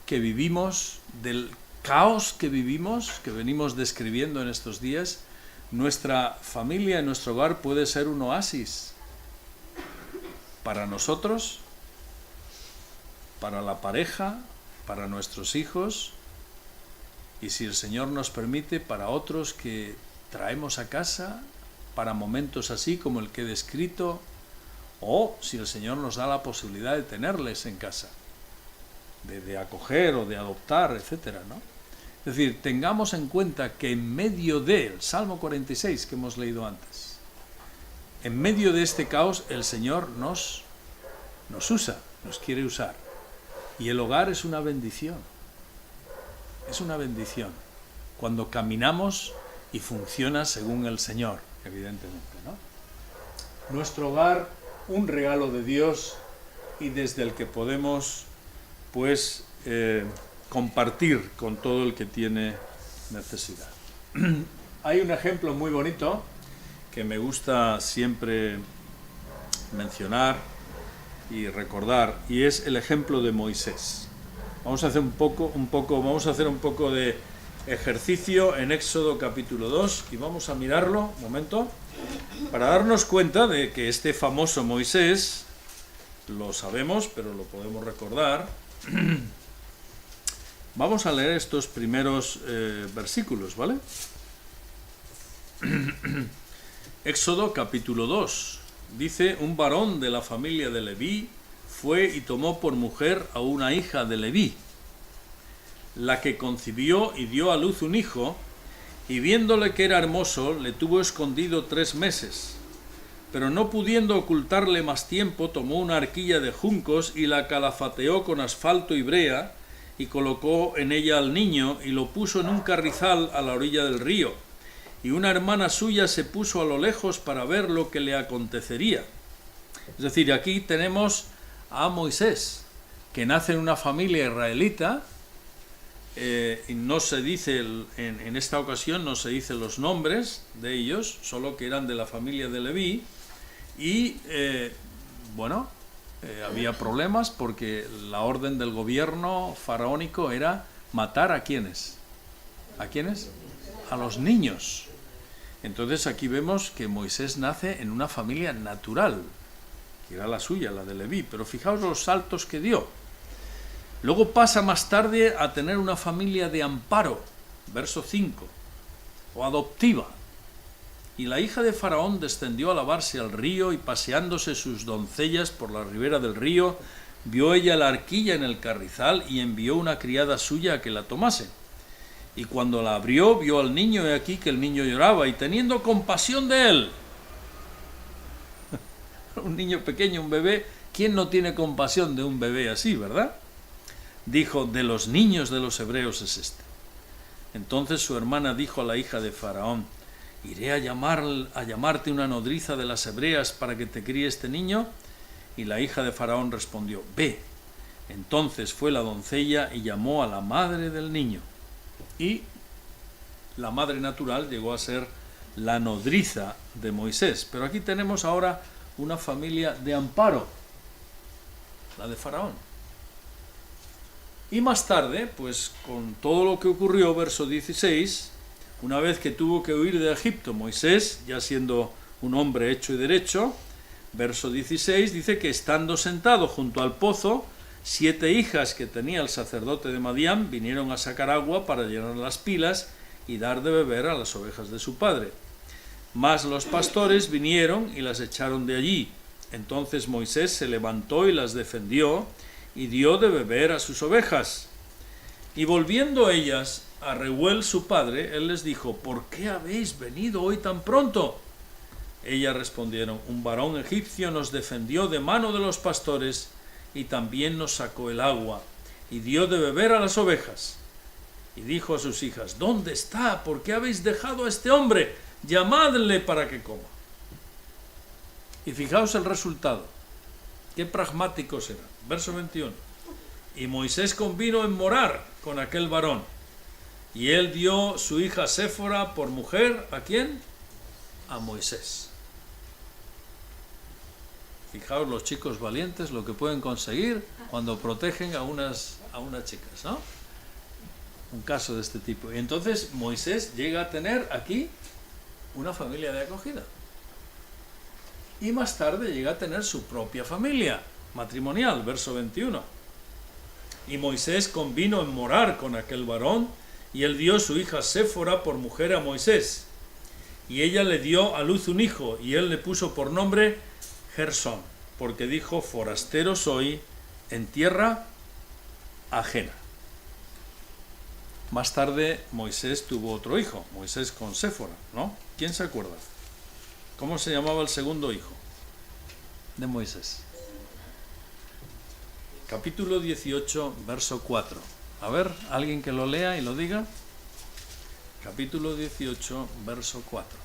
que vivimos, del caos que vivimos, que venimos describiendo en estos días, nuestra familia y nuestro hogar puede ser un oasis para nosotros, para la pareja, para nuestros hijos y, si el Señor nos permite, para otros que traemos a casa para momentos así como el que he descrito, o si el Señor nos da la posibilidad de tenerles en casa, de acoger o de adoptar, etcétera, ¿no? Es decir, tengamos en cuenta que en medio del Salmo 46 que hemos leído antes, en medio de este caos el Señor nos usa, nos quiere usar. Y el hogar es una bendición. Es una bendición cuando caminamos y funciona según el Señor, evidentemente, ¿no? Nuestro hogar, un regalo de Dios y desde el que podemos, pues, compartir con todo el que tiene necesidad. Hay un ejemplo muy bonito que me gusta siempre mencionar y recordar, y es el ejemplo de Moisés. Vamos a hacer un poco de ejercicio en Éxodo capítulo 2 y vamos a mirarlo un momento para darnos cuenta de que este famoso Moisés, lo sabemos, pero lo podemos recordar. Vamos a leer estos primeros versículos, ¿vale? Éxodo capítulo 2. Dice: un varón de la familia de Leví fue y tomó por mujer a una hija de Leví, la que concibió y dio a luz un hijo, y viéndole que era hermoso, le tuvo escondido 3 meses. Pero no pudiendo ocultarle más tiempo, tomó una arquilla de juncos y la calafateó con asfalto y brea, y colocó en ella al niño y lo puso en un carrizal a la orilla del río. Y una hermana suya se puso a lo lejos para ver lo que le acontecería. Es decir, aquí tenemos a Moisés, que nace en una familia israelita, y no se dice, en esta ocasión no se dice los nombres de ellos, solo que eran de la familia de Leví, y había problemas porque la orden del gobierno faraónico era matar ¿a quiénes? ¿A quiénes? A los niños. Entonces aquí vemos que Moisés nace en una familia natural, que era la suya, la de Leví, pero fijaos los saltos que dio. Luego pasa más tarde a tener una familia de amparo, verso 5, o adoptiva. Y la hija de Faraón descendió a lavarse al río, y paseándose sus doncellas por la ribera del río, vio ella la arquilla en el carrizal y envió una criada suya a que la tomase. Y cuando la abrió, vio al niño, y aquí que el niño lloraba, y teniendo compasión de él, un niño pequeño, un bebé, ¿quién no tiene compasión de un bebé así, verdad? Dijo: de los niños de los hebreos es este. Entonces su hermana dijo a la hija de Faraón: ¿iré a llamarte una nodriza de las hebreas para que te críe este niño? Y la hija de Faraón respondió: ve. Entonces fue la doncella y llamó a la madre del niño. Y la madre natural llegó a ser la nodriza de Moisés. Pero aquí tenemos ahora una familia de amparo, la de Faraón. Y más tarde, pues con todo lo que ocurrió, verso 16, una vez que tuvo que huir de Egipto, Moisés, ya siendo un hombre hecho y derecho, verso 16, dice que estando sentado junto al pozo, 7 hijas que tenía el sacerdote de Madián vinieron a sacar agua para llenar las pilas y dar de beber a las ovejas de su padre. Mas los pastores vinieron y las echaron de allí. Entonces Moisés se levantó y las defendió y dio de beber a sus ovejas. Y volviendo ellas a Reuel su padre, él les dijo: ¿por qué habéis venido hoy tan pronto? Ellas respondieron: un varón egipcio nos defendió de mano de los pastores y también nos sacó el agua y dio de beber a las ovejas. Y dijo a sus hijas: ¿dónde está? ¿Por qué habéis dejado a este hombre? Llamadle para que coma. Y fijaos el resultado. Qué pragmáticos eran. Verso 21. Y Moisés convino en morar con aquel varón. Y él dio su hija Séfora por mujer, ¿a quién? A Moisés. Fijaos los chicos valientes lo que pueden conseguir cuando protegen a unas chicas, ¿no? Un caso de este tipo. Y entonces Moisés llega a tener aquí una familia de acogida. Y más tarde llega a tener su propia familia matrimonial, verso 21. Y Moisés convino en morar con aquel varón, y él dio su hija Séfora por mujer a Moisés. Y ella le dio a luz un hijo, y él le puso por nombre Gersón, porque dijo: forastero soy en tierra ajena. Más tarde Moisés tuvo otro hijo, Moisés con Séfora, ¿no? ¿Quién se acuerda? ¿Cómo se llamaba el segundo hijo de Moisés? Capítulo 18, verso 4. A ver, alguien que lo lea y lo diga. Capítulo 18, verso 4.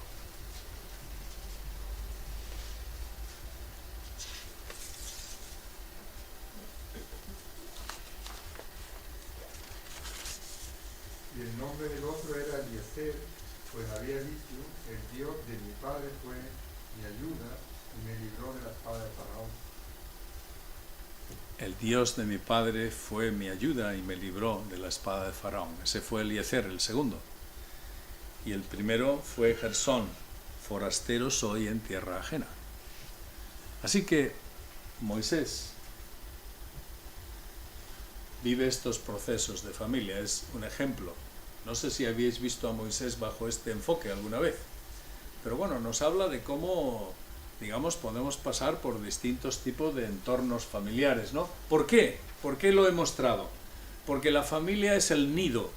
Y el nombre del otro era Eliezer, pues había dicho: el Dios de mi padre fue mi ayuda y me libró de la espada de Faraón. El Dios de mi padre fue mi ayuda y me libró de la espada de Faraón. Ese fue Eliezer, el segundo. Y el primero fue Gersón: forastero soy en tierra ajena. Así que Moisés vive estos procesos de familia, es un ejemplo. No sé si habéis visto a Moisés bajo este enfoque alguna vez, pero bueno, nos habla de cómo, digamos, podemos pasar por distintos tipos de entornos familiares, ¿no? ¿Por qué? ¿Por qué lo he mostrado? Porque la familia es el nido,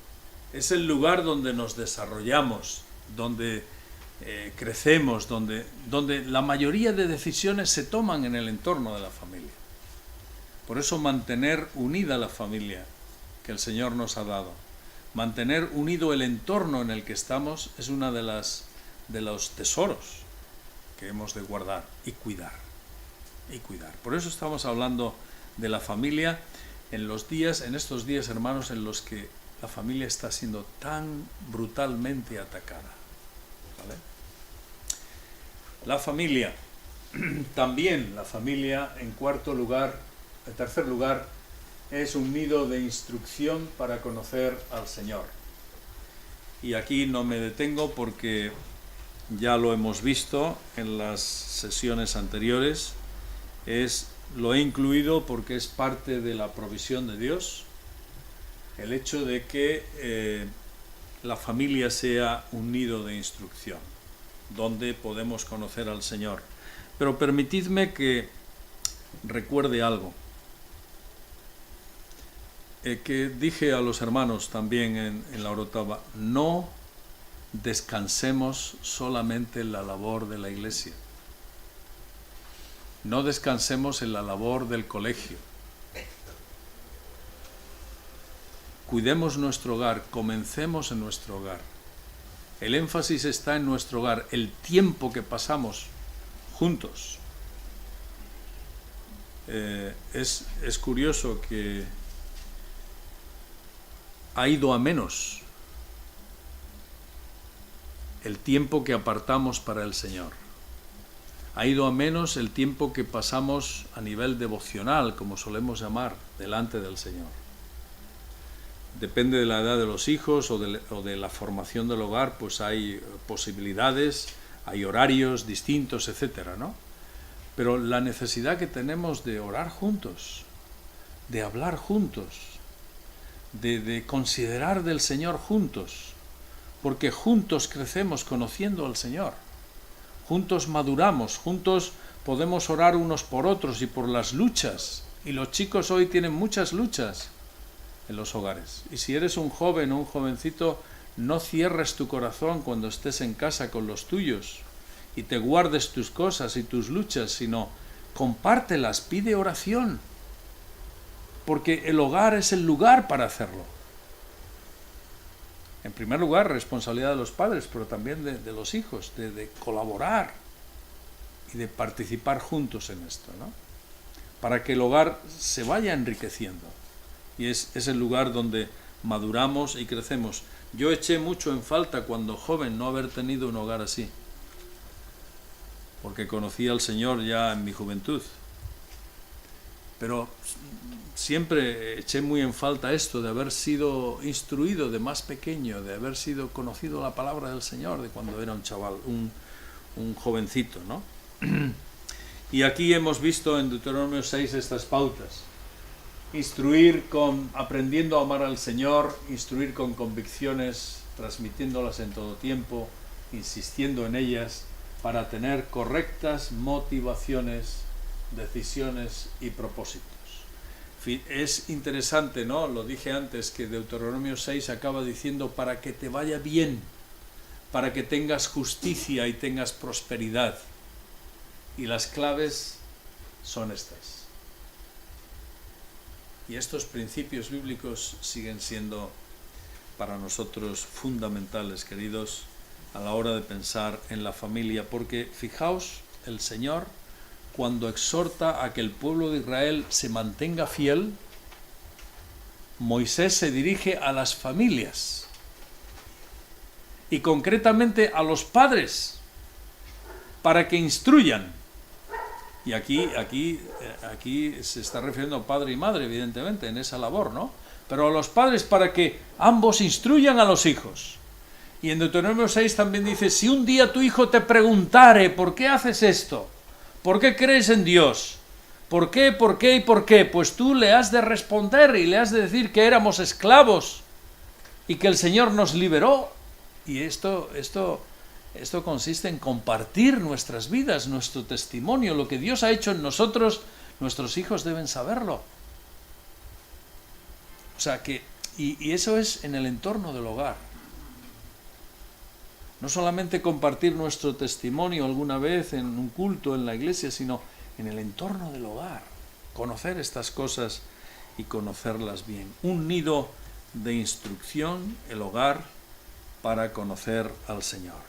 es el lugar donde nos desarrollamos, donde crecemos, donde la mayoría de decisiones se toman en el entorno de la familia. Por eso mantener unida la familia que el Señor nos ha dado, mantener unido el entorno en el que estamos, es una de los tesoros que hemos de guardar y cuidar. Por eso estamos hablando de la familia en estos días, hermanos, en los que la familia está siendo tan brutalmente atacada, ¿vale? La familia, también la familia, en tercer lugar, es un nido de instrucción para conocer al Señor. Y aquí no me detengo porque ya lo hemos visto en las sesiones anteriores. Lo he incluido porque es parte de la provisión de Dios, el hecho de que la familia sea un nido de instrucción, donde podemos conocer al Señor. Pero permitidme que recuerde algo que dije a los hermanos también en la orotava: no descansemos solamente en la labor de la iglesia, no descansemos en la labor del colegio, cuidemos nuestro hogar, comencemos en nuestro hogar. El énfasis está en nuestro hogar, el tiempo que pasamos juntos. Es curioso que ha ido a menos el tiempo que apartamos para el Señor. Ha ido a menos el tiempo que pasamos a nivel devocional, como solemos llamar, delante del Señor. Depende de la edad de los hijos o de la formación del hogar, pues hay posibilidades, hay horarios distintos, etcétera, ¿no? Pero la necesidad que tenemos de orar juntos, de hablar juntos, de considerar del Señor juntos, porque juntos crecemos conociendo al Señor, juntos maduramos, juntos podemos orar unos por otros y por las luchas, y los chicos hoy tienen muchas luchas en los hogares. Y si eres un joven o un jovencito, no cierres tu corazón cuando estés en casa con los tuyos y te guardes tus cosas y tus luchas, sino compártelas, pide oración, porque el hogar es el lugar para hacerlo. En primer lugar, responsabilidad de los padres, pero también de los hijos, de colaborar y de participar juntos en esto, ¿no? Para que el hogar se vaya enriqueciendo. Y es el lugar donde maduramos y crecemos. Yo eché mucho en falta cuando joven no haber tenido un hogar así, porque conocí al Señor ya en mi juventud. pero siempre eché muy en falta esto de haber sido instruido de más pequeño, de haber sido conocido la palabra del Señor de cuando era un chaval, un jovencito, ¿no? Y aquí hemos visto en Deuteronomio 6 estas pautas. Instruir aprendiendo a amar al Señor, instruir con convicciones, transmitiéndolas en todo tiempo, insistiendo en ellas, para tener correctas motivaciones, decisiones y propósitos. Es interesante, ¿no? Lo dije antes, que Deuteronomio 6 acaba diciendo para que te vaya bien, para que tengas justicia y tengas prosperidad. Y las claves son estas. Y estos principios bíblicos siguen siendo para nosotros fundamentales, queridos, a la hora de pensar en la familia, porque fijaos, el Señor, cuando exhorta a que el pueblo de Israel se mantenga fiel, Moisés se dirige a las familias y concretamente a los padres para que instruyan. Y aquí se está refiriendo a padre y madre, evidentemente, en esa labor, ¿no? Pero a los padres para que ambos instruyan a los hijos. Y en Deuteronomio 6 también dice, si un día tu hijo te preguntare, ¿por qué haces esto? ¿Por qué crees en Dios? ¿Por qué, por qué y por qué? Pues tú le has de responder y le has de decir que éramos esclavos y que el Señor nos liberó. Y esto consiste en compartir nuestras vidas, nuestro testimonio, lo que Dios ha hecho en nosotros, nuestros hijos deben saberlo. O sea que, y eso es en el entorno del hogar. No solamente compartir nuestro testimonio alguna vez en un culto en la iglesia, sino en el entorno del hogar. Conocer estas cosas y conocerlas bien. Un nido de instrucción, el hogar, para conocer al Señor.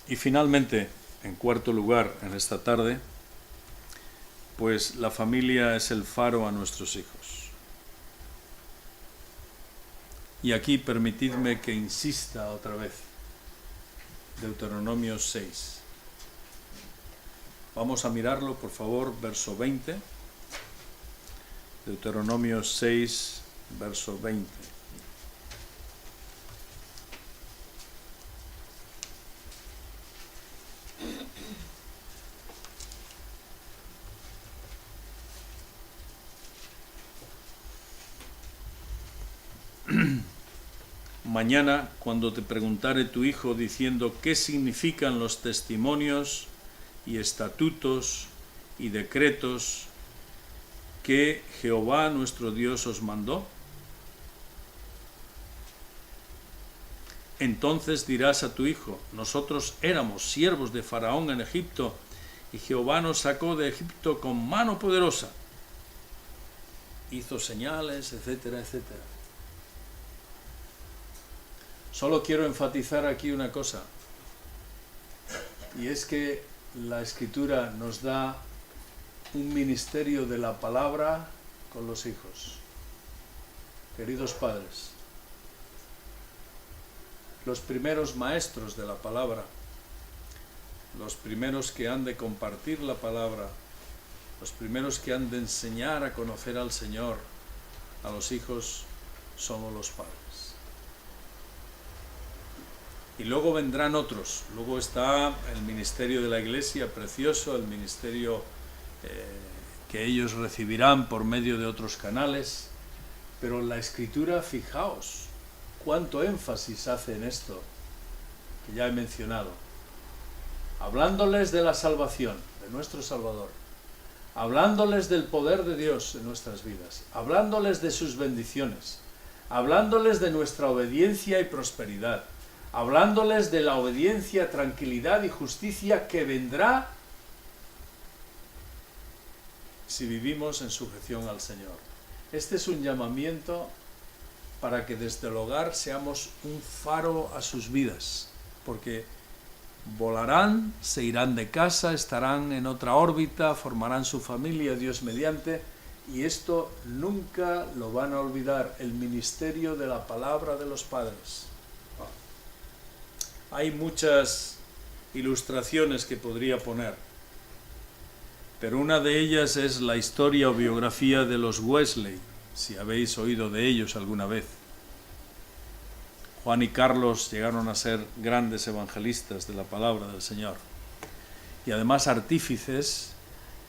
Y finalmente, en cuarto lugar, en esta tarde, pues la familia es el faro a nuestros hijos. Y aquí permitidme que insista otra vez. Deuteronomio 6. Vamos a mirarlo, por favor, verso 20. Deuteronomio 6, verso 20. Mañana, cuando te preguntare tu hijo diciendo qué significan los testimonios y estatutos y decretos que Jehová nuestro Dios os mandó, entonces dirás a tu hijo, nosotros éramos siervos de Faraón en Egipto, y Jehová nos sacó de Egipto con mano poderosa, hizo señales, etcétera, etcétera. Solo quiero enfatizar aquí una cosa, y es que la Escritura nos da un ministerio de la palabra con los hijos. Queridos padres, los primeros maestros de la palabra, los primeros que han de compartir la palabra, los primeros que han de enseñar a conocer al Señor a los hijos, somos los padres. Y luego vendrán otros, luego está el ministerio de la Iglesia, precioso, el ministerio que ellos recibirán por medio de otros canales, pero la Escritura, fijaos, cuánto énfasis hace en esto, que ya he mencionado, hablándoles de la salvación, de nuestro Salvador, hablándoles del poder de Dios en nuestras vidas, hablándoles de sus bendiciones, hablándoles de nuestra obediencia y prosperidad, hablándoles de la obediencia, tranquilidad y justicia que vendrá si vivimos en sujeción al Señor. Este es un llamamiento para que desde el hogar seamos un faro a sus vidas, porque volarán, se irán de casa, estarán en otra órbita, formarán su familia, Dios mediante, Y esto nunca lo van a olvidar, el ministerio de la palabra de los padres. Hay muchas ilustraciones que podría poner, pero una de ellas es la historia o biografía de los Wesley, si habéis oído de ellos alguna vez. Juan y Carlos llegaron a ser grandes evangelistas de la palabra del Señor y además artífices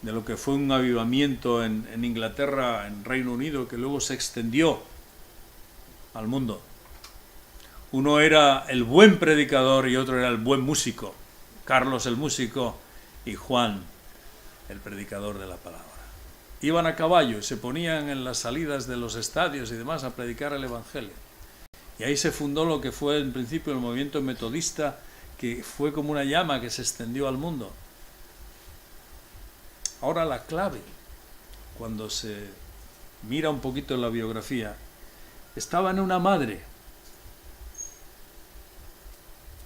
de lo que fue un avivamiento en Inglaterra, en Reino Unido, que luego se extendió al mundo. Uno era el buen predicador y otro era el buen músico. Carlos el músico y Juan el predicador de la palabra. Iban a caballo y se ponían en las salidas de los estadios y demás a predicar el Evangelio. Y ahí se fundó lo que fue en principio el movimiento metodista, que fue como una llama que se extendió al mundo. Ahora la clave, cuando se mira un poquito en la biografía, estaba en una madre,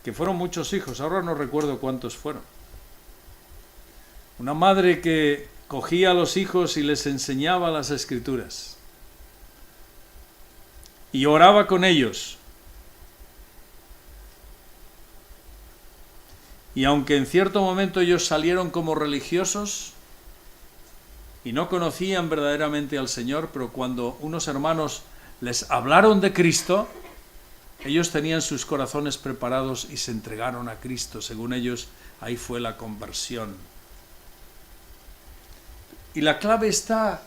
que fueron muchos hijos, ahora no recuerdo cuántos fueron. Una madre que cogía a los hijos y les enseñaba las Escrituras. Y oraba con ellos. Y aunque en cierto momento ellos salieron como religiosos y no conocían verdaderamente al Señor, pero cuando unos hermanos les hablaron de Cristo, ellos tenían sus corazones preparados y se entregaron a Cristo. Según ellos, ahí fue la conversión. Y la clave está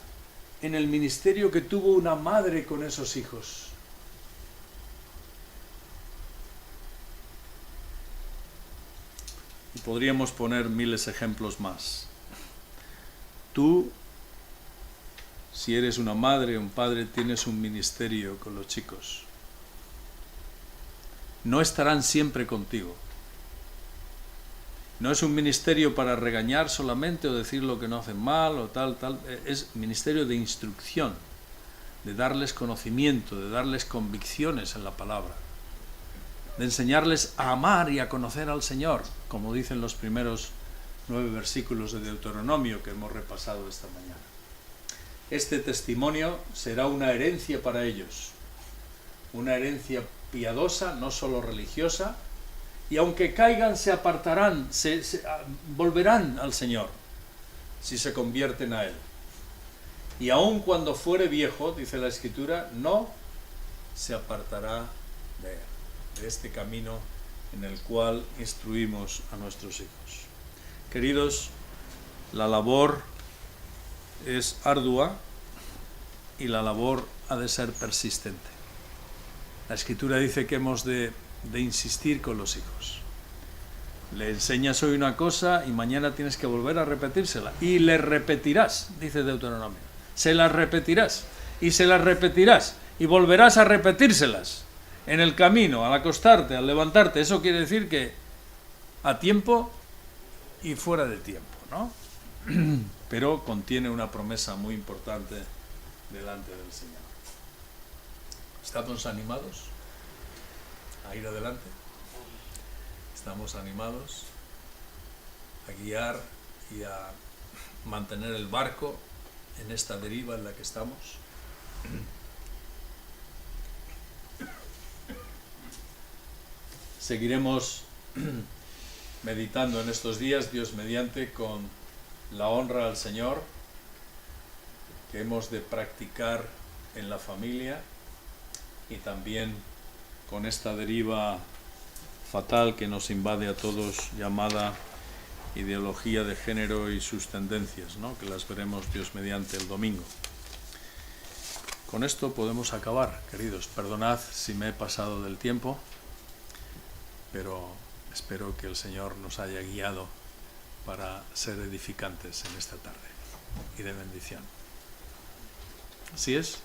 en el ministerio que tuvo una madre con esos hijos. Y podríamos poner miles de ejemplos más. Tú, si eres una madre o un padre, tienes un ministerio con los chicos. No estarán siempre contigo. No es un ministerio para regañar solamente o decir lo que no hacen mal o tal. Es ministerio de instrucción, de darles conocimiento, de darles convicciones en la palabra, de enseñarles a amar y a conocer al Señor, como dicen los primeros 9 versículos de Deuteronomio que hemos repasado esta mañana. Este testimonio será una herencia para ellos, una herencia piadosa, no solo religiosa, y aunque caigan se apartarán, volverán al Señor, si se convierten a Él. Y aun cuando fuere viejo, dice la Escritura, no se apartará de Él, de este camino en el cual instruimos a nuestros hijos. Queridos, la labor es ardua y la labor ha de ser persistente. La Escritura dice que hemos de insistir con los hijos. Le enseñas hoy una cosa y mañana tienes que volver a repetírsela. Y le repetirás, dice Deuteronomio. Se las repetirás y se las repetirás y volverás a repetírselas en el camino, al acostarte, al levantarte. Eso quiere decir que a tiempo y fuera de tiempo, ¿no? Pero contiene una promesa muy importante delante del Señor. ¿Estamos animados a ir adelante? ¿Estamos animados a guiar y a mantener el barco en esta deriva en la que estamos? Seguiremos meditando en estos días, Dios mediante, con la honra al Señor que hemos de practicar en la familia y también con esta deriva fatal que nos invade a todos, llamada ideología de género y sus tendencias, ¿no? Que las veremos Dios mediante el domingo. Con esto podemos acabar, queridos. Perdonad si me he pasado del tiempo, pero espero que el Señor nos haya guiado para ser edificantes en esta tarde y de bendición. ¿Así es?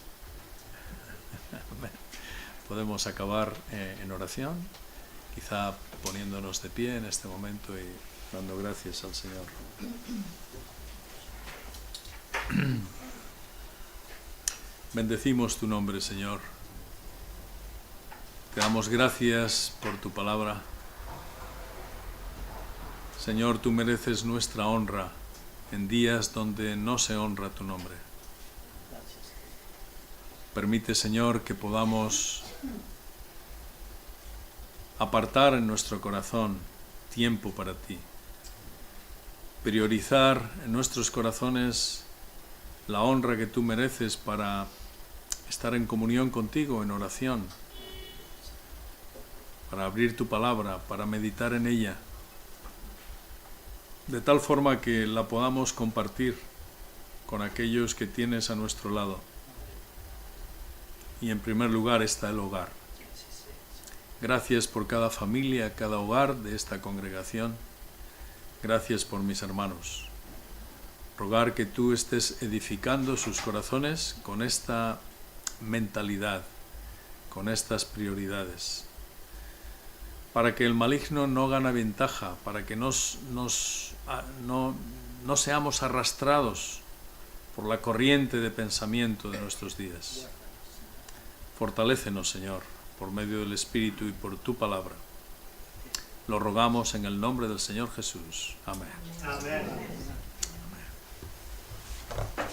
Podemos acabar en oración, quizá poniéndonos de pie en este momento y dando gracias al Señor. Bendecimos tu nombre, Señor. Te damos gracias por tu palabra. Señor, tú mereces nuestra honra en días donde no se honra tu nombre. Permite, Señor, que podamos apartar en nuestro corazón tiempo para ti. Priorizar en nuestros corazones la honra que tú mereces para estar en comunión contigo, en oración, para abrir tu palabra, para meditar en ella, de tal forma que la podamos compartir con aquellos que tienes a nuestro lado. Y en primer lugar está el hogar. Gracias por cada familia, cada hogar de esta congregación. Gracias por mis hermanos. Rogar que tú estés edificando sus corazones con esta mentalidad, con estas prioridades, para que el maligno no gane ventaja, para que no seamos arrastrados por la corriente de pensamiento de nuestros días. Fortalécenos, Señor, por medio del Espíritu y por tu palabra. Lo rogamos en el nombre del Señor Jesús. Amén. Amén. Amén.